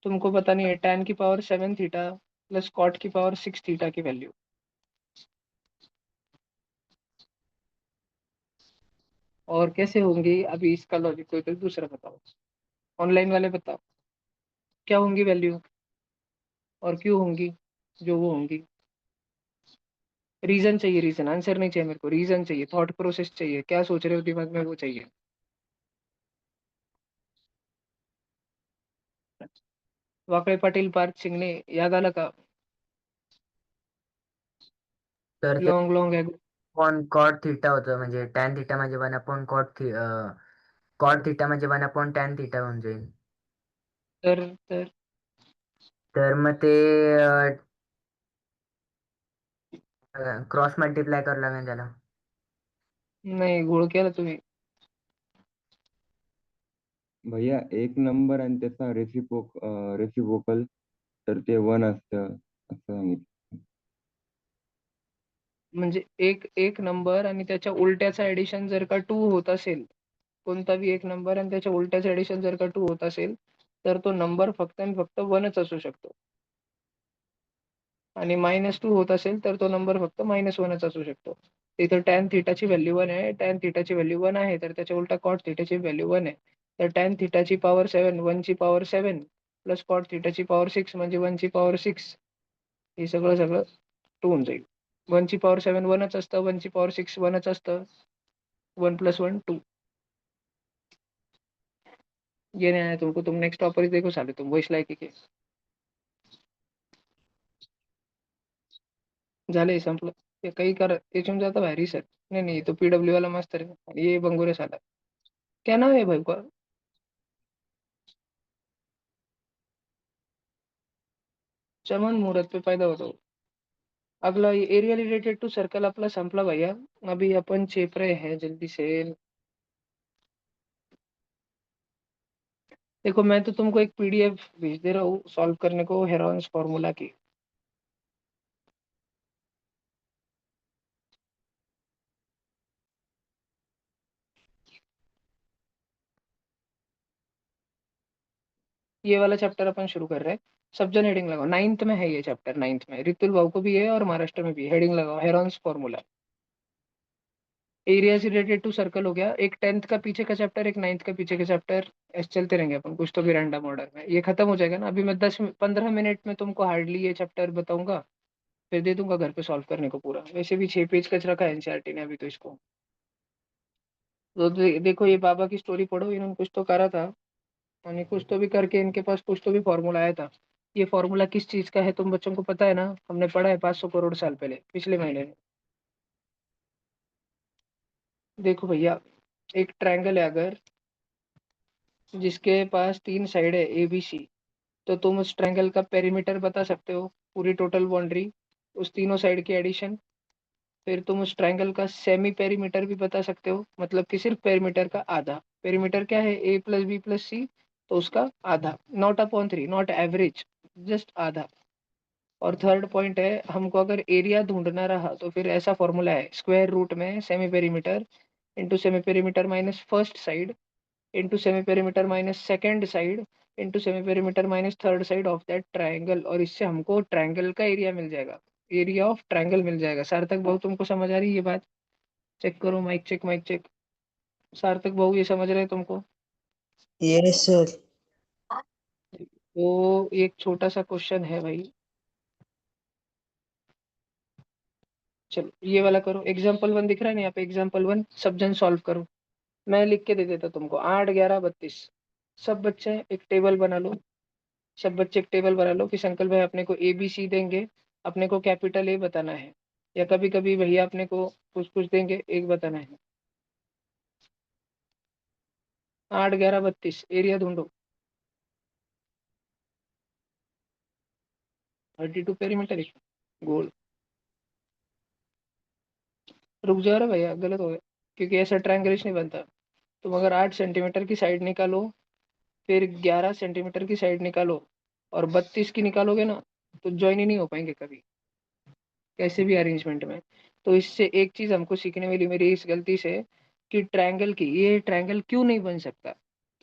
तुमको पता नहीं है tan की पावर 7 थीटा प्लस कॉट की पावर 6 थीटा की वैल्यू. और कैसे होंगी अभी इसका लॉजिक, कोई तो दूसरा बताओ. ऑनलाइन वाले बताओ क्या होंगी वैल्यू, और क्यों होंगी जो वो होंगी. रीजन चाहिए, रीजन. आंसर नहीं चाहिए मेरे को, रीजन चाहिए, थॉट प्रोसेस चाहिए, क्या सोच रहे हो दिमाग में वो चाहिए. वाकळे पाटील पार्थ सिंगने याद आलं का? तर ते लॉंग लॉंग आहे. अपॉन कॉट थिटा होतं, म्हणजे टॅन थिटा म्हणजे 1 अपॉन कॉट थिटा म्हणजे 1 अपॉन टॅन थिटा होऊन जाईल. तर तर मग ते क्रॉस मल्टिप्लाय करावं लागेल त्याला. नाही, घोळ केला तुम्ही. भैया एक नंबर आणि त्याचा रेसिप्रोकल तर ते 1 असतं असं सांगितलं. म्हणजे एक नंबर आणि त्याच्या उलट्याचा ऍडिशन जर का 2 होत असेल, कोणता बी एक नंबर आणि त्याच्या उलट्याचं ऍडिशन जर का 2 होत असेल, तर तो नंबर फक्त आणि फक्त 1च असू शकतो. आणि -2 होत असेल तर तो नंबर फक्त -1च असू शकतो. इथं टॅन थिटाची व्हॅल्यू 1 आहे, टॅन थिटाची व्हॅल्यू 1 आहे, तर त्याच्या उलटा कॉट थिटाची व्हॅल्यू 1 आहे. तर टॅन थिटाची पॉवर 7, 1 ची पॉवर 7 प्लस कॉट थिटाची पॉवर 6 म्हणजे 1 ची पॉवर 6. हे सगळं 2 होऊन जाईल. 1 ची पॉवर 7 1च असतं, 1 ची पॉवर 6 1च असतं. 1 + 1 2. ये नहीं आया तुमको, तुम नेक्स्ट टॉपर ही देखो साले, तुम वो इस लायकी के. झाले, संपलं. हे काही कर याच्याहून जाता भारी सर. नाही नाही, तो पीडब्ल्यू वाला मास्तर है, ये बंगुरे साला. क्या नाम है भाई का? चमन मुहूर्त पे पैदा होतो. अगला एरिया रिलेटेड टू सर्कल आपला संपला भैया. अभी अपन चेप रहे हैं जल्दी से. देखो मैं तो तुमको एक पीडीएफ भेज दे रहा हूँ सॉल्व करने को हेरॉन्स फॉर्मूला की. ये वाला चैप्टर अपन शुरू कर रहे हैं. सब जन हेडिंग लगाओ. 9th में है ये चैप्टर. 9th में रितुल भाव को भी है और महाराष्ट्र में भी. हेडिंग लगाओ हेरॉन्स फॉर्मूला. एरिया से रिलेटेड टू सर्कल हो गया. एक 10th का पीछे का चैप्टर, एक 9th का पीछे का चैप्टर. ऐसे चलते रहेंगे अपन कुछ तो भी रैंडम ऑर्डर में. ये खत्म हो जाएगा ना. अभी मैं 10-15 मिनट में तुमको हार्डली ये चैप्टर बताऊंगा. फिर दे दूंगा घर पे सॉल्व करने को पूरा. वैसे भी 6 पेज का रखा है एनसीईआरटी ने अभी तो इसको. तो देखो ये बाबा की स्टोरी पढ़ो. इन्होंने कुछ तो करा था और कुछ तो भी करके इनके पास कुछ तो भी फॉर्मूला आया था. ये फॉर्मूला किस चीज का है तुम बच्चों को पता है ना. हमने पढ़ा है 500 करोड़ साल पहले पिछले महीने में. देखो भैया, एक ट्रायंगल है अगर जिसके पास 3 साइड है ए बी सी, तो तुम उस ट्रायंगल का पेरीमीटर बता सकते हो. पूरी टोटल बाउंड्री, उस तीनों साइड की एडिशन. फिर तुम उस ट्रायंगल का सेमी पेरीमीटर भी बता सकते हो, मतलब कि सिर्फ पेरीमीटर का आधा. पेरीमीटर क्या है, ए प्लस बी प्लस सी, तो उसका आधा. Not upon 3, not average, just आधा. और थर्ड पॉइंट है, हमको अगर एरिया ढूंढना रहा तो फिर ऐसा फॉर्मूला है. स्क्वायर रूट में semi perimeter into semi perimeter minus first side into semi perimeter minus second side into semi perimeter minus third side of that triangle. और इससे हमको ट्राइंगल का एरिया मिल जाएगा. एरिया ऑफ ट्राइंगल मिल जाएगा. सार्थक भाऊ तुमको समझ आ रही है ये बात? चेक करो. Mic check, mic check. Sarthak भाऊ ये समझ रहे हैं तुमको? Yes sir. तो एक छोटा सा क्वेश्चन है भाई. चलो ये वाला करो. एग्जाम्पल 1 दिख रहा है ना यहाँ पे. एग्जाम्पल 1 सब जन सॉल्व करो. मैं लिख के दे देता तुमको. 8, 11, 32. सब बच्चे एक टेबल बना लो. सब बच्चे एक टेबल बना लो कि संकल भाई अपने को ए बी सी देंगे, अपने को कैपिटल ए बताना है. या कभी कभी भैया अपने को कुछ कुछ देंगे, एक बताना है. 8, 11, 32 एरिया ढूंढो. 32 पेरीमीटर है. गोल. रुक जाओ रे भैया, गलत हो गया. क्योंकि ऐसा ट्रायंगलिश नहीं बनता. तुम अगर 8 सेंटीमीटर की साइड निकालो, फिर 11 सेंटीमीटर की साइड निकालो और 32 की निकालोगे ना, तो ज्वाइन ही नहीं हो पाएंगे कभी, कैसे भी अरेंजमेंट में. तो इससे एक चीज हमको सीखने मिली मेरी इस गलती से, कि ट्रायंगल की ये ट्रायंगल क्यों नहीं बन सकता.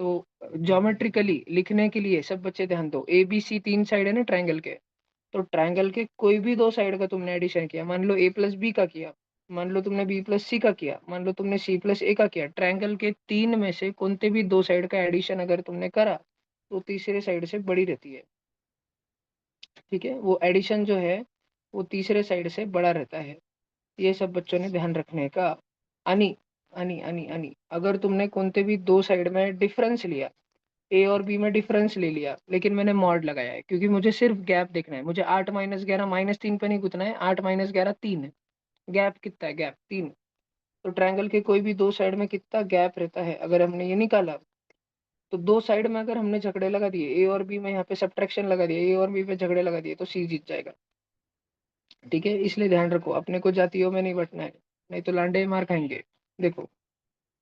तो ज्योमेट्रिकली लिखने के लिए सब बच्चे ध्यान दो. ए बी सी 3 साइड है ना ट्रायंगल के. तो ट्रायंगल के कोई भी 2 साइड का तुमने एडिशन किया, मान लो ए प्लस बी का किया, मान लो तुमने बी प्लस सी का किया, मान लो तुमने सी प्लस ए का किया. ट्रायंगल के 3 में से कोनते भी 2 साइड का एडिशन अगर तुमने करा, तो तीसरे साइड से बड़ी रहती है. ठीक है, वो एडिशन जो है वो तीसरे साइड से बड़ा रहता है. ये सब बच्चों ने ध्यान रखने का. अनि अनि अनि अनि अगर तुमने कोनते भी 2 साइड में डिफरेंस लिया, ए और बी में डिफरेंस ले लिया, लेकिन मैंने मॉड लगाया है क्योंकि मुझे सिर्फ गैप देखना है. मुझे 8 - 11 -3 पे नहीं गुतना है. 8 - 11 3 है. गैप कितना है, गैप 3. तो ट्रायंगल के कोई भी 2 साइड में कितना गैप रहता है अगर हमने ये निकाला, तो 2 साइड में अगर हमने झगड़े लगा दिए, ए और बी में यहाँ पे सब्ट्रैक्शन लगा दिए, ए और बी पे झगड़े लगा दिए, तो सी जीत जाएगा. ठीक है, इसलिए ध्यान रखो अपने को जातियों में नहीं बंटना है, नहीं तो लांडे मार खाएंगे. देखो,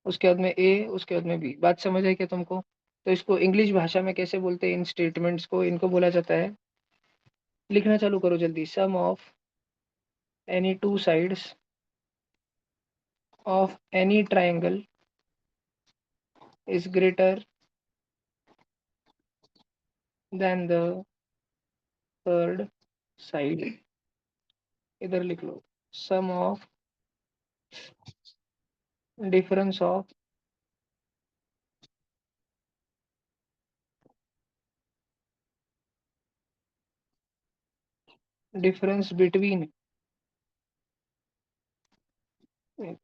उसके बाद में ए, उसके बाद में बी. बात समझ आई क्या तुमको? तो इसको इंग्लिश भाषा में कैसे बोलते हैं इन स्टेटमेंट्स को? इनको बोला जाता है, लिखना चालू करो जल्दी. Sum of any 2 sides of any triangle is greater than the third side. इधर लिख लो. Sum of difference of difference between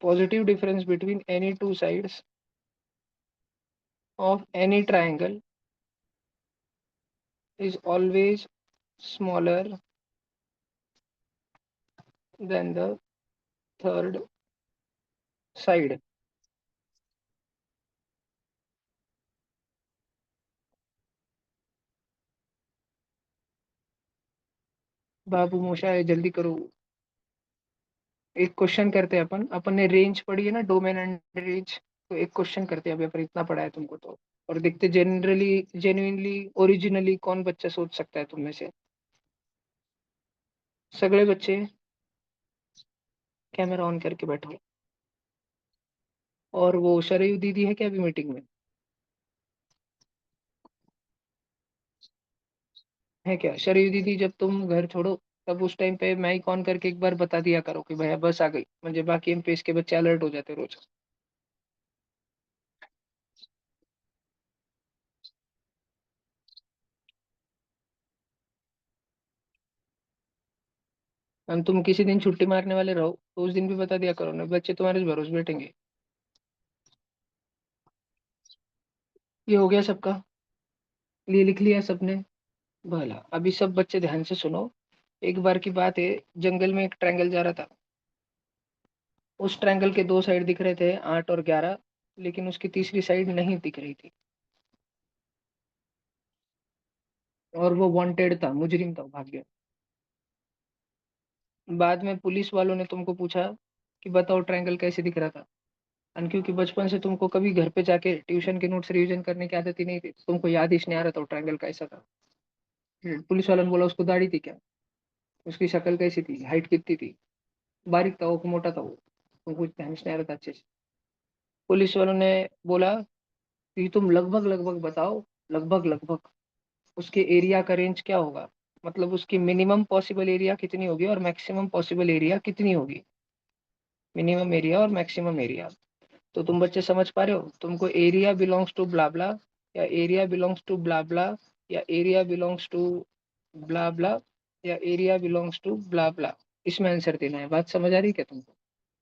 positive difference between any 2 sides of any triangle is always smaller than the third side. Babu Moshai है, जल्दी करो। एक question करते हैं अपन। अपन ने रेंज पढ़ी है ना, डोमेन एंड रेंज। तो एक क्वेश्चन करते हैं अभी, अपन इतना पढ़ा है तुमको तो। और देखते जनरली जेन्युइनली ओरिजिनली कौन बच्चा सोच सकता है तुम में से। सगळे बच्चे कैमरा ऑन करके बैठो। और वो शरयू दीदी है क्या अभी मीटिंग में? है क्या शरयू दीदी? जब तुम घर छोड़ो तब उस टाइम पे माइक ऑन करके एक बार बता दिया करो कि भैया बस आ गई, म्हणजे बाकी एमपीएस के बच्चे अलर्ट हो जाते रोज। हम तुम किसी दिन छुट्टी मारने वाले रहो तो उस दिन भी बता दिया करो ना, बच्चे तुम्हारे भरोसे बैठेंगे। ये हो गया सबका? ये लिख लिया सबने? भला अभी सब बच्चे ध्यान से सुनो। एक बार की बात है, जंगल में एक ट्रायंगल जा रहा था। उस ट्रायंगल के दो साइड दिख रहे थे 8 और 11, लेकिन उसकी तीसरी साइड नहीं दिख रही थी। और वो वांटेड था, मुजरिम था, भाग गया। बाद में पुलिस वालों ने तुमको पूछा कि बताओ ट्रायंगल कैसे दिख रहा था। और क्योंकि बचपन से तुमको कभी घर पे जाके ट्यूशन के नोट्स रिवीजन करने की आदत ही नहीं थी, तुमको याद ही नहीं आ रहा था ट्रायंगल कैसा था। पुलिस वालों ने बोला उसको दाढ़ी थी क्या, उसकी शक्ल कैसी थी, हाइट कितनी थी, बारीक था वो कि मोटा था वो, तुमको कुछ ध्यान नहीं आ रहा था अच्छे से। पुलिस वालों ने बोला कि तुम लगभग लगभग बताओ, लगभग लगभग उसके एरिया का रेंज क्या होगा, मतलब उसकी मिनिमम पॉसिबल एरिया कितनी होगी और मैक्सिमम पॉसिबल एरिया कितनी होगी। मिनिमम एरिया और मैक्सिमम एरिया। तो तुम बच्चे समझ पा रहे हो, तुमको एरिया बिलोंग्स टू ब्लाब्ला, या एरिया बिलोंग्स टू ब्लाब्ला, या एरिया बिलोंग्स टू ब्लाब्ला, या एरिया बिलोंग्स टू ब्लाब्ला, इसमें आंसर देना है। बात समझ आ रही है क्या तुमको?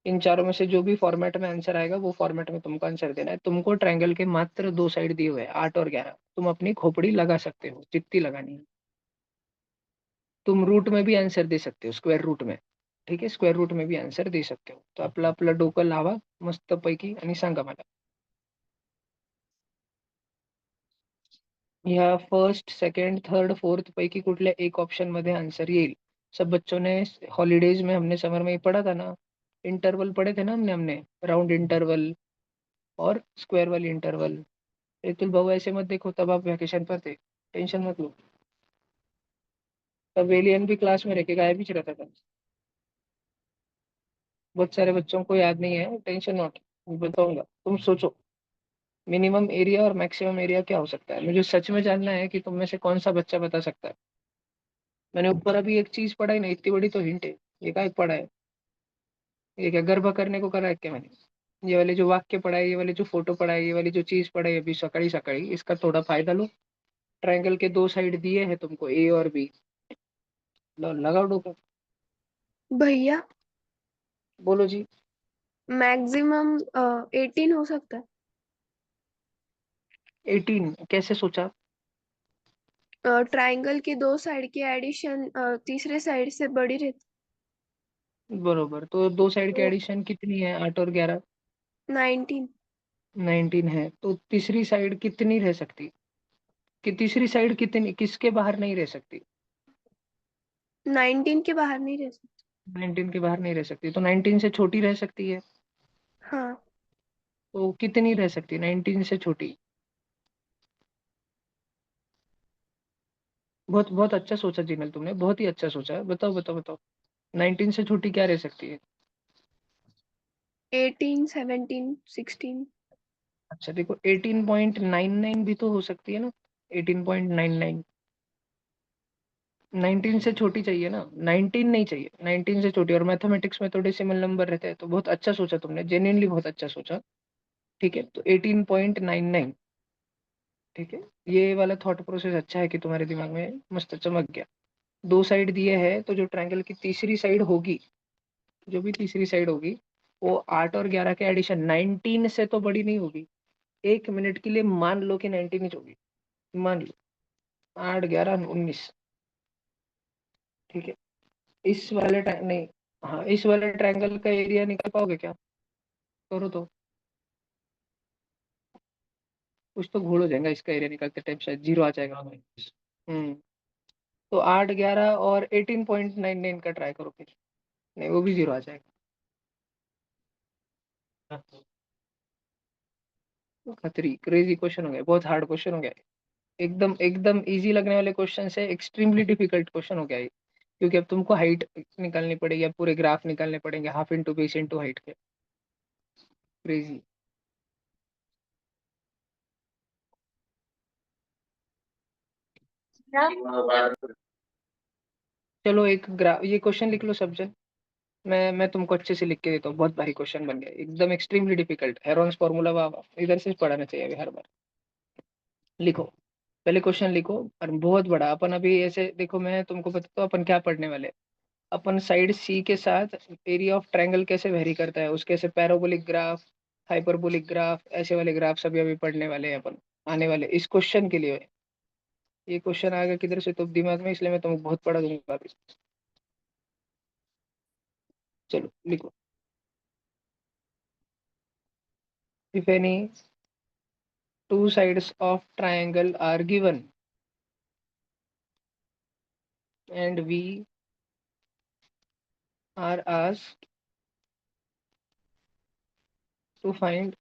इन चारों में से जो भी फॉर्मेट में आंसर आएगा वो फॉर्मेट में तुमको आंसर देना है। तुमको ट्रायंगल के मात्र दो साइड दिए हुए हैं 8 और 11, तुम अपनी खोपड़ी लगा सकते हो जितनी लगानी है। तुम रूट में भी आंसर दे सकते हो, स्क्वायर रूट में। ठीक आहे, स्क्वेअर रूट में भी आन्सर दे सकते हो. तर आपलं आपलं डोकं लावा मस्तपैकी आणि सांगा मला. ह्या फर्स्ट सेकंड थर्ड फोर्थ पैकी कुठल्या एक ऑप्शन मध्ये आंसर येईल. सब बच्चों ने हॉलीडेज में, हमने समर में ही पढ़ा था ना, इंटरवल पढ़े थे ना हमने राउंड इंटरवल और स्क्वायर वाली इंटरवल. रितुल भाऊ ऐसे मत देखो, तब आप वैकेशन पर थे, टेंशन मत लो. तब एलियन भी क्लास में रह के गायब ही रहता था. बहुत सारे बच्चों को याद नहीं है, टेंशन नॉट, बताऊंगा, तुम सोचो मिनिमम एरिया और मैक्सिमम एरिया क्या हो सकता है. मुझे सच में जानना है कि तुम में से कौन सा बच्चा बता सकता है. मैंने ऊपर अभी एक चीज पढ़ा है ना, इतनी बड़ी तो हिंट है. ये क्या पढ़ा है, ये क्या गर्भ करने को करा है क्या मैंने. ये वाले जो वाक्य पढ़ा है, ये वाले जो फोटो पढ़ा है, ये वाली जो चीज पढ़ा है अभी सकाळी सकाळी, इसका थोड़ा फायदा लो. ट्रायंगल के दो साइड दिए हैं तुमको, ए और बी. लगाओ डोका. भैया बोलो जी. मैक्सिमम 18 हो सकता है. 18 कैसे सोचा? ट्रायंगल की दो साइड की एडिशन तीसरे साइड से बड़ी रहती. बरोबर, तो दो साइड की तो एडिशन कितनी है, 8 और 11? 19. 19 है, तो तीसरी साइड कितनी रह सकती, कि तीसरी साइड कितनी किसके बाहर नहीं रह सकती? 19 के बाहर नहीं रह सकती. 19 के बाहर नहीं रह सकती, तो 19 से छोटी रह सकती है. हाँ. तो कितनी रह सकती है 19 से छोटी? बहुत बहुत अच्छा सोचा जिनल, तुमने बहुत ही अच्छा सोचा. बताओ बताओ बताओ, 19 से छोटी क्या रह सकती है? 18, 17, 16. अच्छा देखो, 18.99 भी तो हो सकती है ना. 18.99, 19 से छोटी चाहिए ना, 19 नहीं चाहिए, 19 से छोटी. और मैथमेटिक्स में तो डेसिमल नंबर रहते हैं. तो बहुत अच्छा सोचा तुमने, जेन्युइनली बहुत अच्छा सोचा. ठीक है, तो 18.99. ठीक है, ये वाला थॉट प्रोसेस अच्छा है कि तुम्हारे दिमाग में मस्त चमक गया. दो साइड दिए हैं, तो जो ट्रायंगल की तीसरी साइड होगी, जो भी तीसरी साइड होगी, वो 8 और 11 के एडिशन 19 से तो बड़ी नहीं होगी. एक मिनट के लिए मान लो कि 19 ही होगी, मान लो 8 11 19. ठीक है, इस वाले टाइम नहीं, हाँ, इस वाले ट्रायंगल का एरिया निकाल पाओगे क्या? करो तो। कुछ तो घोल हो जाएगा इसका एरिया निकालते टाइम, शायद 0 आ जाएगा। तो 8, 11 और 18.99 का ट्राई करो फिर। नहीं, वो भी 0 आ जाएगा। खतरी क्रेजी क्वेश्चन हो गया, बहुत हार्ड क्वेश्चन हो गया। एकदम एकदम इजी लगने वाले क्वेश्चन से एक्सट्रीमली डिफिकल्ट क्वेश्चन हो गया ये, क्योंकि अब तुमको हाइट निकालनी पड़ेगी, अब पूरे ग्राफ निकालने पड़ेंगे, half into base into height के। क्रेजी। चलो एक ग्राफ, ये क्वेश्चन लिख लो सब जन। मैं तुमको अच्छे से लिख के देता हूँ, बहुत भारी क्वेश्चन बन गया, एकदम एक्सट्रीमली डिफिकल्ट। हेरोन्स फॉर्मूला इधर से पढ़ाना चाहिए अभी हर बार। लिखो, पहले क्वेश्चन लिखो। और बहुत बड़ा, अपन अभी ऐसे देखो, मैं तुमको बताता हूँ अपन क्या पढ़ने वाले हैं। अपन साइड सी के साथ एरिया ऑफ ट्रायंगल कैसे वेरी करता है, उसके ऐसे पैराबोलिक ग्राफ, हाइपरबोलिक ग्राफ, ऐसे वाले ग्राफ सभी अभी पढ़ने वाले हैं अपन आने वाले इस क्वेश्चन के लिए। ये क्वेश्चन आएगा किधर से तो दिमाग में, इसलिए मैं तुमको बहुत पढ़ा दूंगा अभी। चलो लिखो। If any two sides of triangle are given and we are asked to find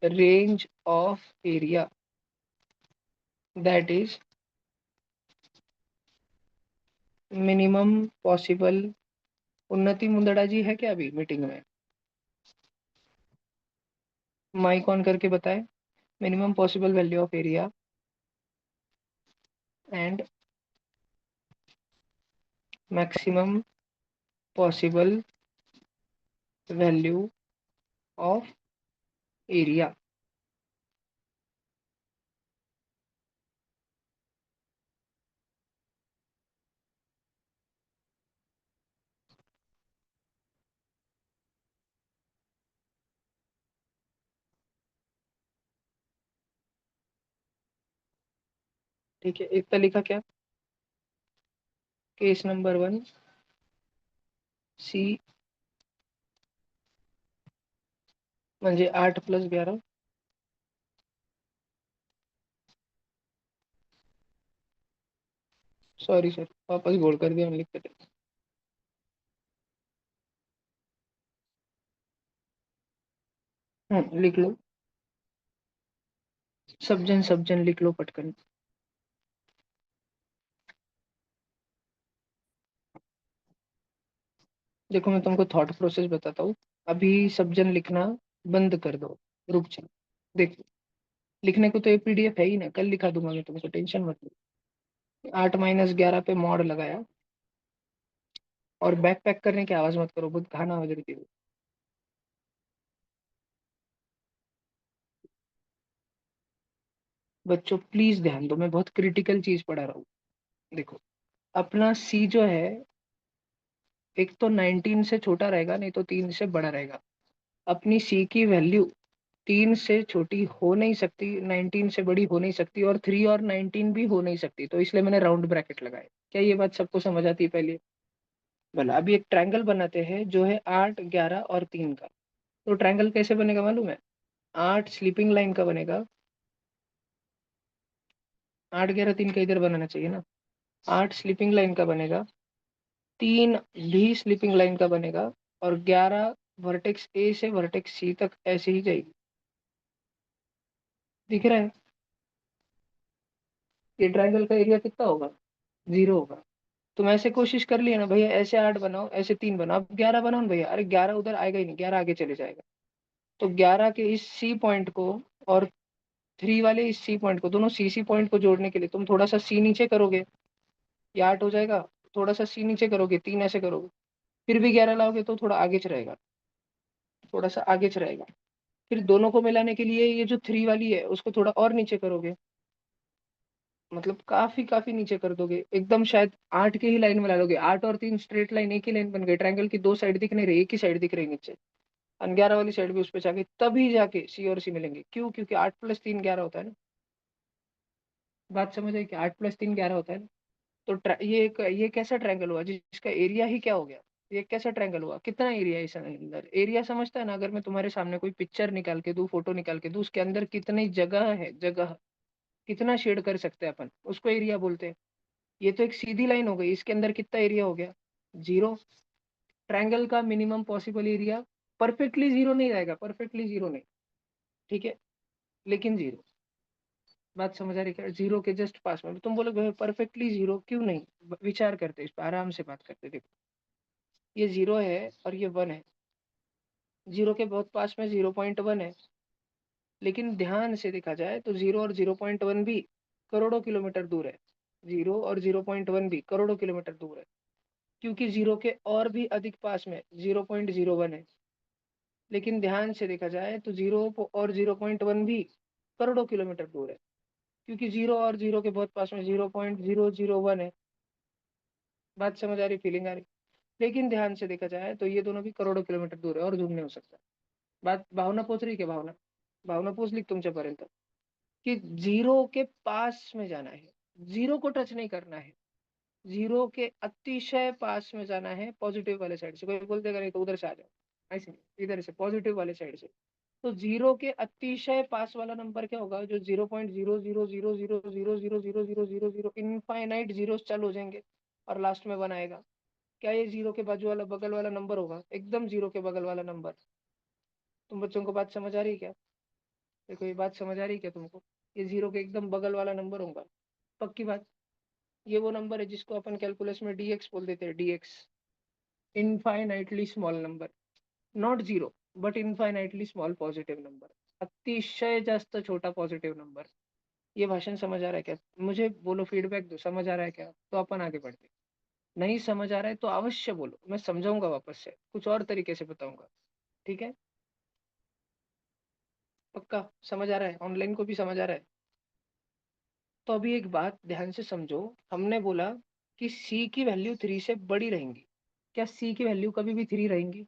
range of area, that is minimum possible। उन्नति मुंदड़ा जी है क्या अभी मीटिंग में? माइक ऑन करके बताए। Minimum possible value of area and maximum possible value of area. ठीक है, एक तो लिखा क्या? केस नंबर 1 सी म्हणजे 8 + 11। सॉरी सर, वापस गोल कर दिया, लिख के। लिख लो सब जन लिख लो पटकन। देखो मैं तुमको थॉट प्रोसेस बताता हूँ। अभी सब जन लिखना बंद कर दो, रुक जाओ। देखो, लिखने को तो ये पीडीएफ है ही ना, कल लिखा दूंगा मैं तुमको, टेंशन मत लो। 8 - 11 पे मॉड लगाया, और बैक पैक करने की आवाज मत करो, बहुत खाना आवाज रही है। बच्चों प्लीज ध्यान दो, मैं बहुत क्रिटिकल चीज पढ़ा रहा हूँ। देखो, अपना सी जो है, एक तो 19 से छोटा रहेगा, नहीं तो 3 से बड़ा रहेगा। अपनी सी की वैल्यू 3 से छोटी हो नहीं सकती, 19 से बड़ी हो नहीं सकती, और 3 और 19 भी हो नहीं सकती, तो इसलिए मैंने राउंड ब्रैकेट लगाए। क्या ये बात सबको समझ आती है पहले? भला अभी एक ट्रायंगल बनाते हैं जो है 8, 11 और 3 का। तो ट्रायंगल कैसे बनेगा मालूम है? 8 स्लीपिंग लाइन का बनेगा, 8, 11, 3 का इधर बनाना चाहिए ना। 8 स्लीपिंग लाइन का बनेगा, 3 भी स्लीपिंग लाइन का बनेगा, और 11 वर्टेक्स ए से वर्टेक्स सी तक ऐसे ही जाएगी। दिख रहा है? ये ट्रायंगल का एरिया कितना होगा? 0 होगा। तुम ऐसे कोशिश कर लिया ना भैया, ऐसे 8 बनाओ, ऐसे 3 बनाओ, अब 11 बनाओ ना भैया, अरे 11 उधर आएगा ही नहीं, 11 आगे चले जाएगा। तो 11 के इस सी पॉइंट को और 3 वाले इस सी पॉइंट को, दोनों सी सी पॉइंट को जोड़ने के लिए तुम थोड़ा सा सी नीचे करोगे, ये 8 हो जाएगा। थोड़ा सा सी नीचे करोगे, 3 ऐसे करोगे, फिर भी 11 लाओगे तो थोड़ा आगे रहेगा, थोड़ा सा आगे रहेगा। फिर दोनों को मिलाने के लिए ये जो 3 वाली है उसको थोड़ा और नीचे करोगे, मतलब काफी काफी नीचे कर दोगे, एकदम शायद 8 के ही लाइन में ला लोगे। 8 और 3 स्ट्रेट लाइन एक ही लाइन बन गई, ट्रायंगल की 2 साइड दिख नहीं रही, एक ही साइड दिख रही नीचे। 11 वाली साइड भी उस पर जाके तभी जाके सी और सी मिलेंगे। क्यों? क्योंकि 8 + 3 11 होता है ना। बात समझ आई कि 8 + 3 11 होता है ना। तो ये कैसा ट्रायंगल हुआ जिसका एरिया ही क्या हो गया? ये कैसा ट्रायंगल हुआ? कितना एरिया है इस अंदर? एरिया समझता है ना? अगर मैं तुम्हारे सामने कोई पिक्चर निकाल के दूं, फोटो निकाल के दूं, उसके अंदर कितनी जगह है, जगह कितना शेड कर सकते हैं अपन, उसको एरिया बोलते हैं। ये तो एक सीधी लाइन हो गई, इसके अंदर कितना एरिया हो गया? 0। ट्रायंगल का मिनिमम पॉसिबल एरिया परफेक्टली 0 नहीं रहेगा, परफेक्टली 0 नहीं, ठीक है, लेकिन 0। बात समझ आ रही क्या? 0 के जस्ट पास में। तुम बोलोगे परफेक्टली 0 क्यों नहीं? विचार करते इस पर, आराम से बात करते। देखो, ये 0 है और ये 1 है। 0 के बहुत पास में 0.1 है, लेकिन ध्यान से देखा जाए तो 0 और 0.1 भी करोड़ों किलोमीटर दूर है। 0 और 0.1 भी करोड़ों किलोमीटर दूर है, क्योंकि 0 के और भी अधिक पास में 0.01 है। लेकिन ध्यान से देखा जाए तो 0 और 0.1 भी करोड़ों किलोमीटर दूर है, क्योंकि 0 और 0 के बहुत पास में 0.001 है। बात समझ आ रही? फीलिंग आ रही? लेकिन ध्यान से देखा जाए तो ये दोनों भी करोड़ों किलोमीटर दूर है और झूम नहीं हो सकता। बात भावना पोच रही क्या? भावना भावना पोचली तुमच्यापर्यंत की 0 के पास में जाना है, 0 को टच नहीं करना है, 0 के अतिशय पास में जाना है। पॉजिटिव वाले साइड से कोई बोल देगा नहीं तो उधर से आ जाओ, ऐसे नहीं, इधर से पॉजिटिव वाले साइड से। तो 0 के अतिशय पास वाला नंबर क्या होगा? जो 0.00000000000 इनफाइनाइट जीरो चालू हो जाएंगे और लास्ट में 1 आएगा। क्या ये 0 के बाजू वाला बगल वाला नंबर होगा? एकदम 0 के बगल वाला नंबर। तुम बच्चों को बात समझ आ रही है क्या? देखो, ये बात समझ आ रही है क्या तुमको? ये 0 के एकदम बगल वाला नंबर होगा, पक्की बात। ये वो नंबर है जिसको अपन कैलकुलस में dx बोल देते हैं, dx, infinitely small number. Not 0 but infinitely small positive number, अतिशय जास्त छोटा पॉजिटिव नंबर। ये भाषण समझ आ रहा है क्या? मुझे बोलो, फीडबैक दो, समझ आ रहा है क्या? तो अपन आगे बढ़ते। नहीं समझ आ रहा है तो अवश्य बोलो, मैं समझाऊंगा, वापस से कुछ और तरीके से बताऊंगा, ठीक है? पक्का समझ आ रहा है? ऑनलाइन को भी समझ आ रहा है? तो अभी एक बात ध्यान से समझो। हमने बोला कि c की वैल्यू 3 से बड़ी रहेंगी। क्या c की वैल्यू कभी भी 3 रहेंगी?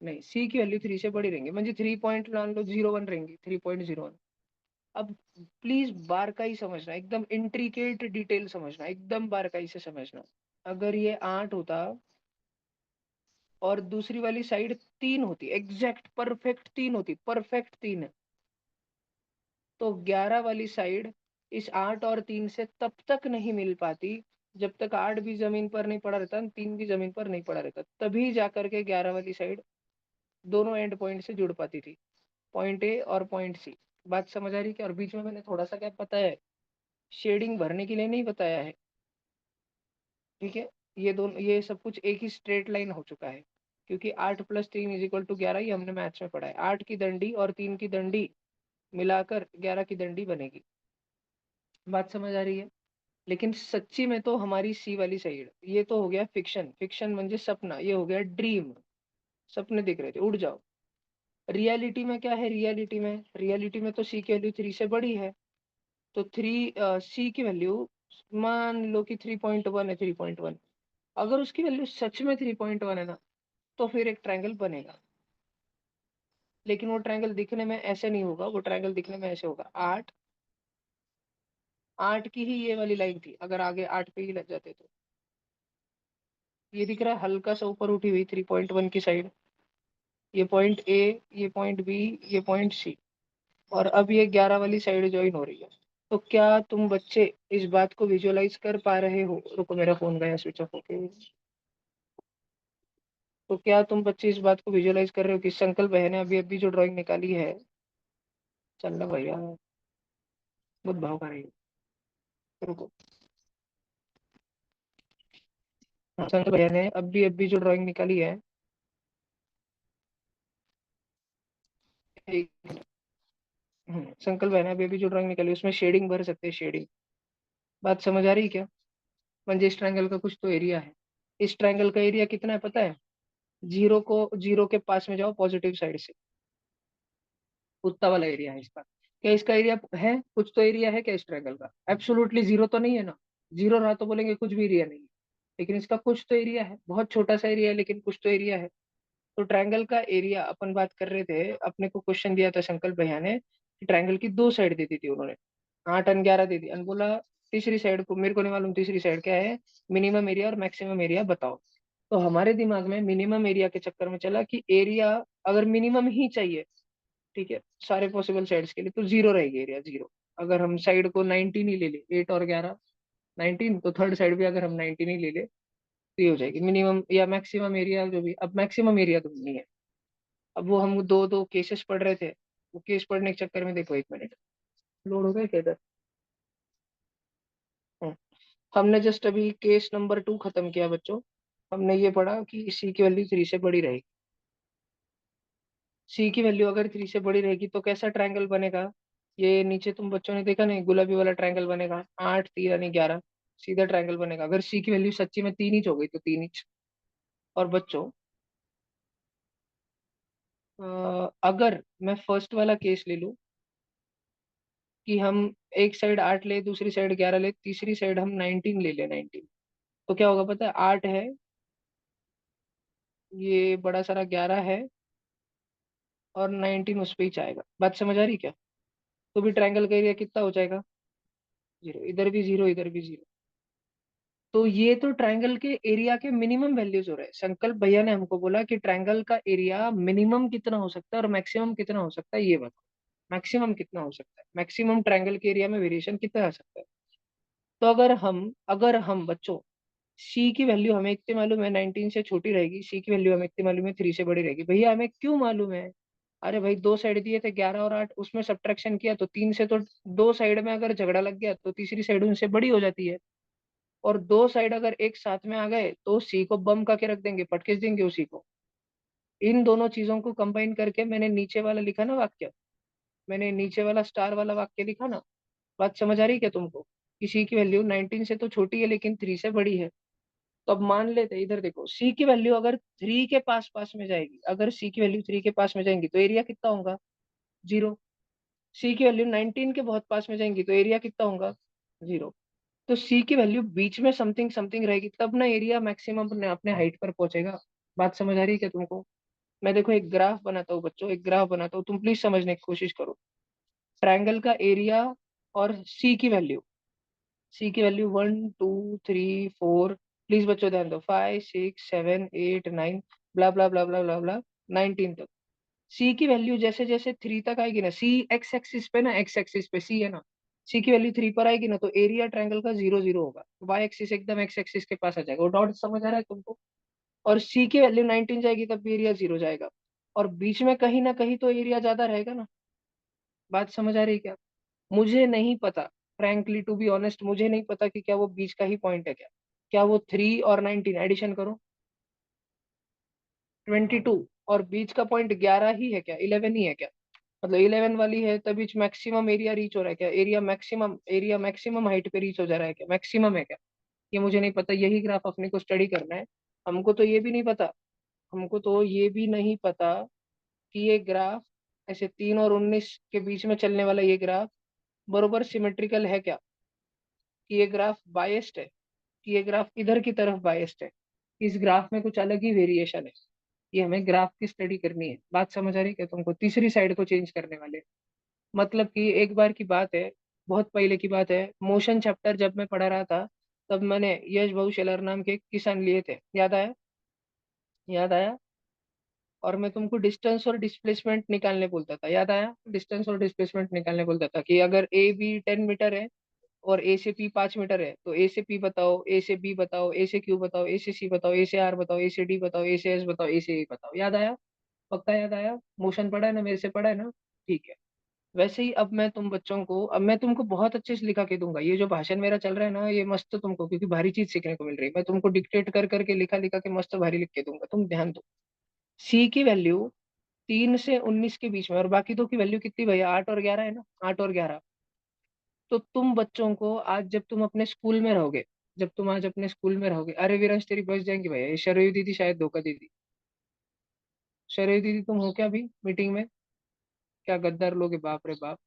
नहीं, c की वैल्यू 3 से बड़ी रहेंगी, म्हणजे 3 पॉइंट मान लो 01 रहेंगी, 3.01। अब प्लीज बारकाई समझना, एकदम इंट्रिकेट डिटेल समझना, एकदम बारकाई से समझना। अगर ये 8 होता और दूसरी वाली साइड 3 होती, एग्जैक्ट परफेक्ट 3 होती, परफेक्ट 3 है, तो 11 वाली साइड इस 8 और 3 से तब तक नहीं मिल पाती जब तक 8 भी जमीन पर नहीं पड़ा रहता, 3 भी जमीन पर नहीं पड़ा रहता, तभी जाकर के 11 वाली साइड दोनों एंड पॉइंट से जुड़ पाती थी, पॉइंट ए और पॉइंट सी। बात समझ आ रही है क्या? और बीच में मैंने थोड़ा सा क्या बताया है, शेडिंग भरने के लिए नहीं बताया है, ठीक है? ये दोनों, ये सब कुछ एक ही स्ट्रेट लाइन हो चुका है, क्योंकि 8 + 3 = 11, ये हमने मैथ्स में पढ़ा है। 8 की दंडी और 3 की दंडी मिलाकर 11 की दंडी बनेगी। बात समझ आ रही है? लेकिन सच्ची में तो हमारी सी वाली साइड, ये तो हो गया फिक्शन, फिक्शन म्हणजे सपना, ये हो गया ड्रीम, सपने दिख रहे थे, उड़ जाओ। रियलिटी में क्या है? रियलिटी में तो सी की वैल्यू 3 से बड़ी है, तो सी की वैल्यू मान लो कि 3.1 है, 3.1। अगर उसकी वैल्यू सच में 3.1 है ना, तो फिर एक ट्रायंगल बनेगा। लेकिन वो ट्रायंगल दिखने में ऐसे नहीं होगा, वो ट्रायंगल दिखने में ऐसे होगा। 8 की ही ये वाली लाइन थी, अगर आगे 8 पे ही लग जाते तो ये दिख रहा है हल्का सा ऊपर उठी हुई 3.1 की साइड, ये पॉइंट ए, ये पॉइंट बी, ये पॉइंट सी, और अब ये 11 वाली साइड ज्वाइन हो रही है। तो क्या तुम बच्चे इस बात को विजुअलाइज कर पा रहे हो? रुको, मेरा फोन गया स्विच ऑफ होके। तो क्या तुम बच्चे इस बात को विजुअलाइज कर रहे हो कि संकल्प बहन ने अभी अभी जो ड्राइंग निकाली है? चल रहा भैया, बहुत भाव कर रही है। रुको, संकल्प भैया ने अभी अभी जो ड्राइंग निकाली है, एक संकल्प भैया ने अभी अभी जो ड्राइंग निकाली है, उसमें शेडिंग भर सकते हैं, शेडिंग। बात समझ आ रही है क्या? म्हणजे इस ट्रायंगल का कुछ तो एरिया है। इस ट्रायंगल का एरिया कितना है पता है? 0 के पास में जाओ पॉजिटिव साइड से, उतना वाला एरिया है इसका। क्या इसका एरिया है? कुछ तो एरिया है क्या इस ट्रायंगल का? एब्सोल्युटली 0 तो नहीं है ना। 0 रहा तो बोलेंगे कुछ भी एरिया नहीं है, लेकिन इसका कुछ तो एरिया है, बहुत छोटा सा एरिया है, लेकिन कुछ तो एरिया है। तो ट्रायंगल का एरिया अपन बात कर रहे थे, अपने को क्वेश्चन दिया था संकल्प भैया ने कि ट्रायंगल की 2 साइड दे दी थी उन्होंने, 8 और 11 दे दी, और बोला तीसरी साइड को मेरे को नहीं मालूम, तीसरी साइड क्या है, मिनिमम एरिया और मैक्सिमम एरिया बताओ। तो हमारे दिमाग में मिनिमम एरिया के चक्कर में चला कि एरिया अगर मिनिमम ही चाहिए, ठीक है, सारे पॉसिबल साइड्स के लिए, तो जीरो रहेगी, एरिया जीरो। अगर हम साइड को 19 ही ले ले, 8 और 11 19, तो थर्ड साइड भी अगर हम 19 ही ले ले तो ये हो जाएगी मिनिमम या मैक्सिमम एरिया जो भी। अब मैक्सिमम एरिया तो नहीं है। अब वो हम दो दो केसेस पढ़ रहे थे, वो केस पढ़ने के चक्कर में देखो, 1 मिनट लोड हो गया क्या इधर? हम्म, हमने जस्ट अभी केस नंबर 2 खत्म किया बच्चों। हमने ये पढ़ा कि सी की वैल्यू 3 से बड़ी रहेगी। सी की वैल्यू अगर 3 से बड़ी रहेगी तो कैसा ट्रायंगल बनेगा? ये नीचे तुम बच्चों ने देखा नहीं, गुलाबी वाला ट्रायंगल बनेगा, 8 3 यानी 11, सीधा ट्रायंगल बनेगा। अगर सी की वैल्यू सच्ची में 3 इंच हो गई तो 3 इंच। और बच्चों अगर मैं फर्स्ट वाला केस ले लूं कि हम एक साइड 8 ले, दूसरी साइड 11 ले, तीसरी साइड हम 19 ले ले, 19, तो क्या होगा पता है? 8 है, ये बड़ा सारा 11 है, और 19 उस पे ही जाएगा। बात समझ आ रही क्या? तो भी ट्रायंगल का एरिया कितना हो जाएगा? जीरो, इधर भी जीरो, इधर भी जीरो। तो ये तो ट्रायंगल के एरिया के मिनिमम वैल्यूज हो रहे हैं। संकल्प भैया ने हमको बोला कि ट्रायंगल का एरिया मिनिमम कितना हो सकता है और मैक्सिमम कितना हो सकता है, ये बताओ। मैक्सिमम कितना हो सकता है, मैक्सिमम ट्रायंगल के एरिया में वेरिएशन कितना आ सकता है? तो अगर हम बच्चों सी की वैल्यू हमें इतनी मालूम है 19 से छोटी रहेगी, सी की वैल्यू हमें इतनी मालूम है 3 से बड़ी रहेगी। भैया हमें क्यों मालूम है? अरे भाई दो साइड दिए थे 11 और 8, उसमें सब्ट्रैक्शन किया तो 3 से तो दो साइड में अगर झगड़ा लग गया तो तीसरी साइड उनसे बड़ी हो जाती है। और दो साइड अगर एक साथ में आ गए तो सी को बम करके रख देंगे, पटकिस देंगे उसी को। इन दोनों चीजों को कंबाइन करके मैंने नीचे वाला लिखा ना वाक्य, मैंने नीचे वाला स्टार वाला वाक्य लिखा ना। बात समझ आ रही है क्या तुमको? कि सी की वैल्यू 19 से तो छोटी है लेकिन 3 से बड़ी है। तो अब मान लेते हैं, इधर देखो, सी की वैल्यू अगर 3 के पास पास में जाएगी, अगर सी की वैल्यू 3 के पास में जाएंगी तो एरिया कितना होगा? जीरो। सी की वैल्यू 19 के बहुत पास में जाएंगी तो एरिया कितना होगा? जीरो। तो सी की वैल्यू बीच में समथिंग समथिंग रहेगी, तब ना एरिया मैक्सिमम अपने अपने हाइट पर पहुंचेगा। बात समझ आ रही है क्या तुमको? मैं देखो एक ग्राफ बनाता हूँ बच्चों, एक ग्राफ बनाता हूँ, तुम प्लीज समझने की कोशिश करो। ट्रायंगल का एरिया और सी की वैल्यू 1 2 3 4, प्लीज बच्चों ध्यान दो, 5 6 7 8 9, ब्ला ब्ला ब्ला ब्ला ब्ला ब्ला 19 तक। सी की वैल्यू जैसे जैसे 3 तक आएगी ना, सी एक्स एक्सिस पे ना, एक्स एक्सिस पे सी है ना, सी की वैल्यू 3 पर आएगी ना तो एरिया ट्रायंगल का 0 0 होगा, वाई एक्सिस एकदम एक्स एक्सिस के पास आ जाएगा। वो डॉट समझ आ रहा है तुमको? और सी की वैल्यू 19 जाएगी तब भी एरिया 0 जाएगा। और बीच में कहीं ना कहीं तो एरिया ज्यादा रहेगा ना। बात समझ आ रही है क्या? मुझे नहीं पता, फ्रैंकली टू बी ऑनेस्ट मुझे नहीं पता कि क्या वो बीच का ही पॉइंट है क्या। क्या वो 3 और 19 एडिशन करो 22, और बीच का पॉइंट 11 ही है क्या, 11 ही है क्या? मतलब 11 वाली है तभी मैक्सिमम एरिया रीच हो रहा है क्या? एरिया मैक्सिमम हाइट पे रीच हो जा रहा है क्या, मैक्सिमम है क्या? ये मुझे नहीं पता, यही ग्राफ अपने को स्टडी करना है। हमको तो ये भी नहीं पता, हमको तो ये भी नहीं पता कि ये ग्राफ ऐसे 3 और 19 के बीच में चलने वाला ये ग्राफ बरोबर सिमेट्रिकल है क्या, कि ये ग्राफ बायस्ड है, कि ये ग्राफ इधर की तरफ बायस्ड है, इस ग्राफ में कुछ अलग ही वेरिएशन है। ये हमें ग्राफ की स्टडी करनी है। बात समझ आ रही है क्या तुमको? तीसरी साइड को चेंज करने वाले, मतलब कि एक बार की बात है, बहुत पहले की बात है, मोशन चैप्टर जब मैं पढ़ा रहा था तब मैंने यश भाऊ शेलर नाम के एक किसान लिए थे, याद आया? याद आया? और मैं तुमको डिस्टेंस और डिस्प्लेसमेंट निकालने बोलता था, याद आया? डिस्टेंस और डिस्प्लेसमेंट निकालने बोलता था कि अगर ए बी 10 मीटर है और ए से पी 5 मीटर है तो ए से पी बताओ, ए से बी बताओ, ए से क्यू बताओ, ए से सी बताओ, ए से आर बताओ, ए से डी बताओ, ए से एस बताओ, ए से ए बताओ। याद आया? पक्का याद आया? मोशन पढ़ा है ना, मेरे से पढ़ा है ना? ठीक है। वैसे ही अब मैं तुम बच्चों को, अब मैं तुमको बहुत अच्छे से लिखा के दूंगा। ये जो भाषण मेरा चल रहा है ना, ये मस्त तुमको, क्योंकि भारी चीज सीखने को मिल रही है। मैं तुमको डिक्टेट कर करके लिखा लिखा के मस्त भारी लिख के दूंगा, तुम ध्यान दो। सी की वैल्यू 3 से 19 के बीच में, और बाकी दो की वैल्यू कितनी भैया? 8 और 11 है ना, 8 और 11। तो तुम बच्चों को आज जब तुम अपने स्कूल में रहोगे, जब तुम आज अपने स्कूल में रहोगे, अरे वीरांश तेरी बच जाएंगी भैया, ये शरयू दीदी शायद धोखा दीदी। शरयू दीदी तुम हो क्या अभी मीटिंग में? क्या गद्दार लोग हैं, बाप रे बाप।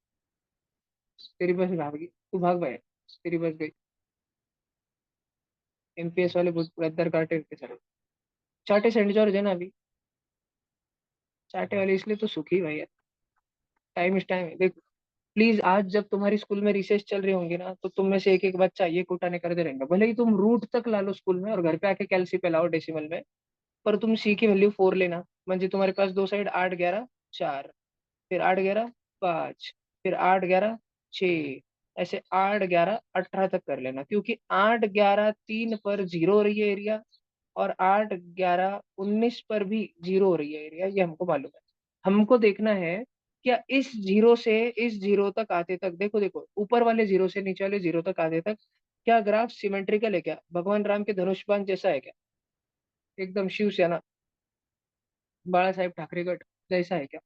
तेरी बस भागी, तू भाग भाई, तेरी बस गई। एमपीएस वाले बहुत गद्दार काटे के चले। चाटे सेंट जॉर्ज है ना अभी, चाटे वाले इसलिए तो सुखी भाई है। टाइम इस टाइम देख, प्लीज आज जब तुम्हारी स्कूल में रिसेस चल रही होंगी ना, तो तुम में से एक एक बच्चा ये कुटाने करते रहेंगे, भले ही तुम रूट तक ला लो स्कूल में और घर पे आके कैलसी पे लाओ डेसिमल में, पर तुम सी की वैल्यू 4 लेना। म्हणजे तुम्हारे पास दो साइड 8 11 4, फिर 8 11 5, फिर 8 11 6, ऐसे 8 11 18 तक कर लेना, क्योंकि 8 11 3 पर जीरो हो रही है एरिया, और 8 11 19 पर भी जीरो हो रही है एरिया, ये हमको मालूम है। हमको देखना है क्या इस जीरो से इस जीरो तक आते तक, देखो देखो ऊपर वाले जीरो से नीचे वाले जीरो तक आते तक क्या ग्राफ सिमेट्रिकल है क्या, भगवान राम के धनुष बाण जैसा है क्या, एकदम शिवसेना बाला साहेब ठाकरे गढ़ जैसा है क्या,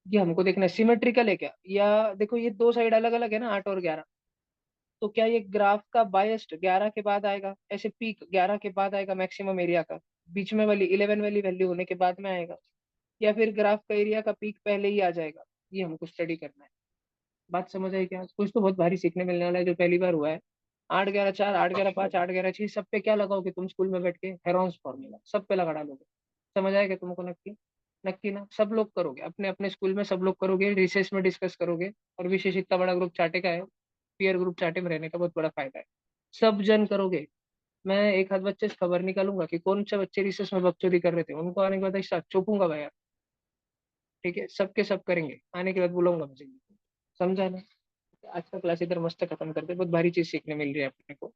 ये हमको देखना है। सिमेट्रिकल है क्या, या देखो ये दो साइड अलग अलग है ना 8 और 11, तो क्या ये ग्राफ का बायस्ड 11 के बाद आएगा, ऐसे पीक 11 के बाद आएगा मैक्सिमम एरिया का, बीच में वाली 11 वाली वैल्यू होने के बाद में आएगा, या फिर ग्राफ का एरिया का पीक पहले ही आ जाएगा, ये हमको स्टडी करना है। बात समझ आई क्या, कुछ तो बहुत भारी सीखने मिलने वाला है जो पहली बार हुआ है। 8 11 4, 8 11 5, 8 11 6, सब पे क्या लगाओगे तुम स्कूल में बैठ के, हेरॉन्स फॉर्मूला सब पे लगा डालोगे। समझ आएगा तुमको, नक्की नक्की ना, सब लोग करोगे अपने अपने स्कूल में, सब लोग करोगे, रिसेस में डिस्कस करोगे, और विशेष इतना बड़ा ग्रुप चाटे का है, पीयर ग्रुप चाटे में रहने का बहुत बड़ा फायदा है, सब जन करोगे। मैं एक आध बच्चे से खबर निकालूंगा कि कौन से बच्चे रिसेस में बकचोदी कर रहे थे, उनको आने के बाद ऐसा चौपूंगा भैया, ठीक है, सबके सब करेंगे, आने के बाद बुलाऊंगा मुझे, समझा ना। आज का क्लास इधर मस्त खत्म करते, बहुत भारी चीज सीखने मिल रही है अपने को।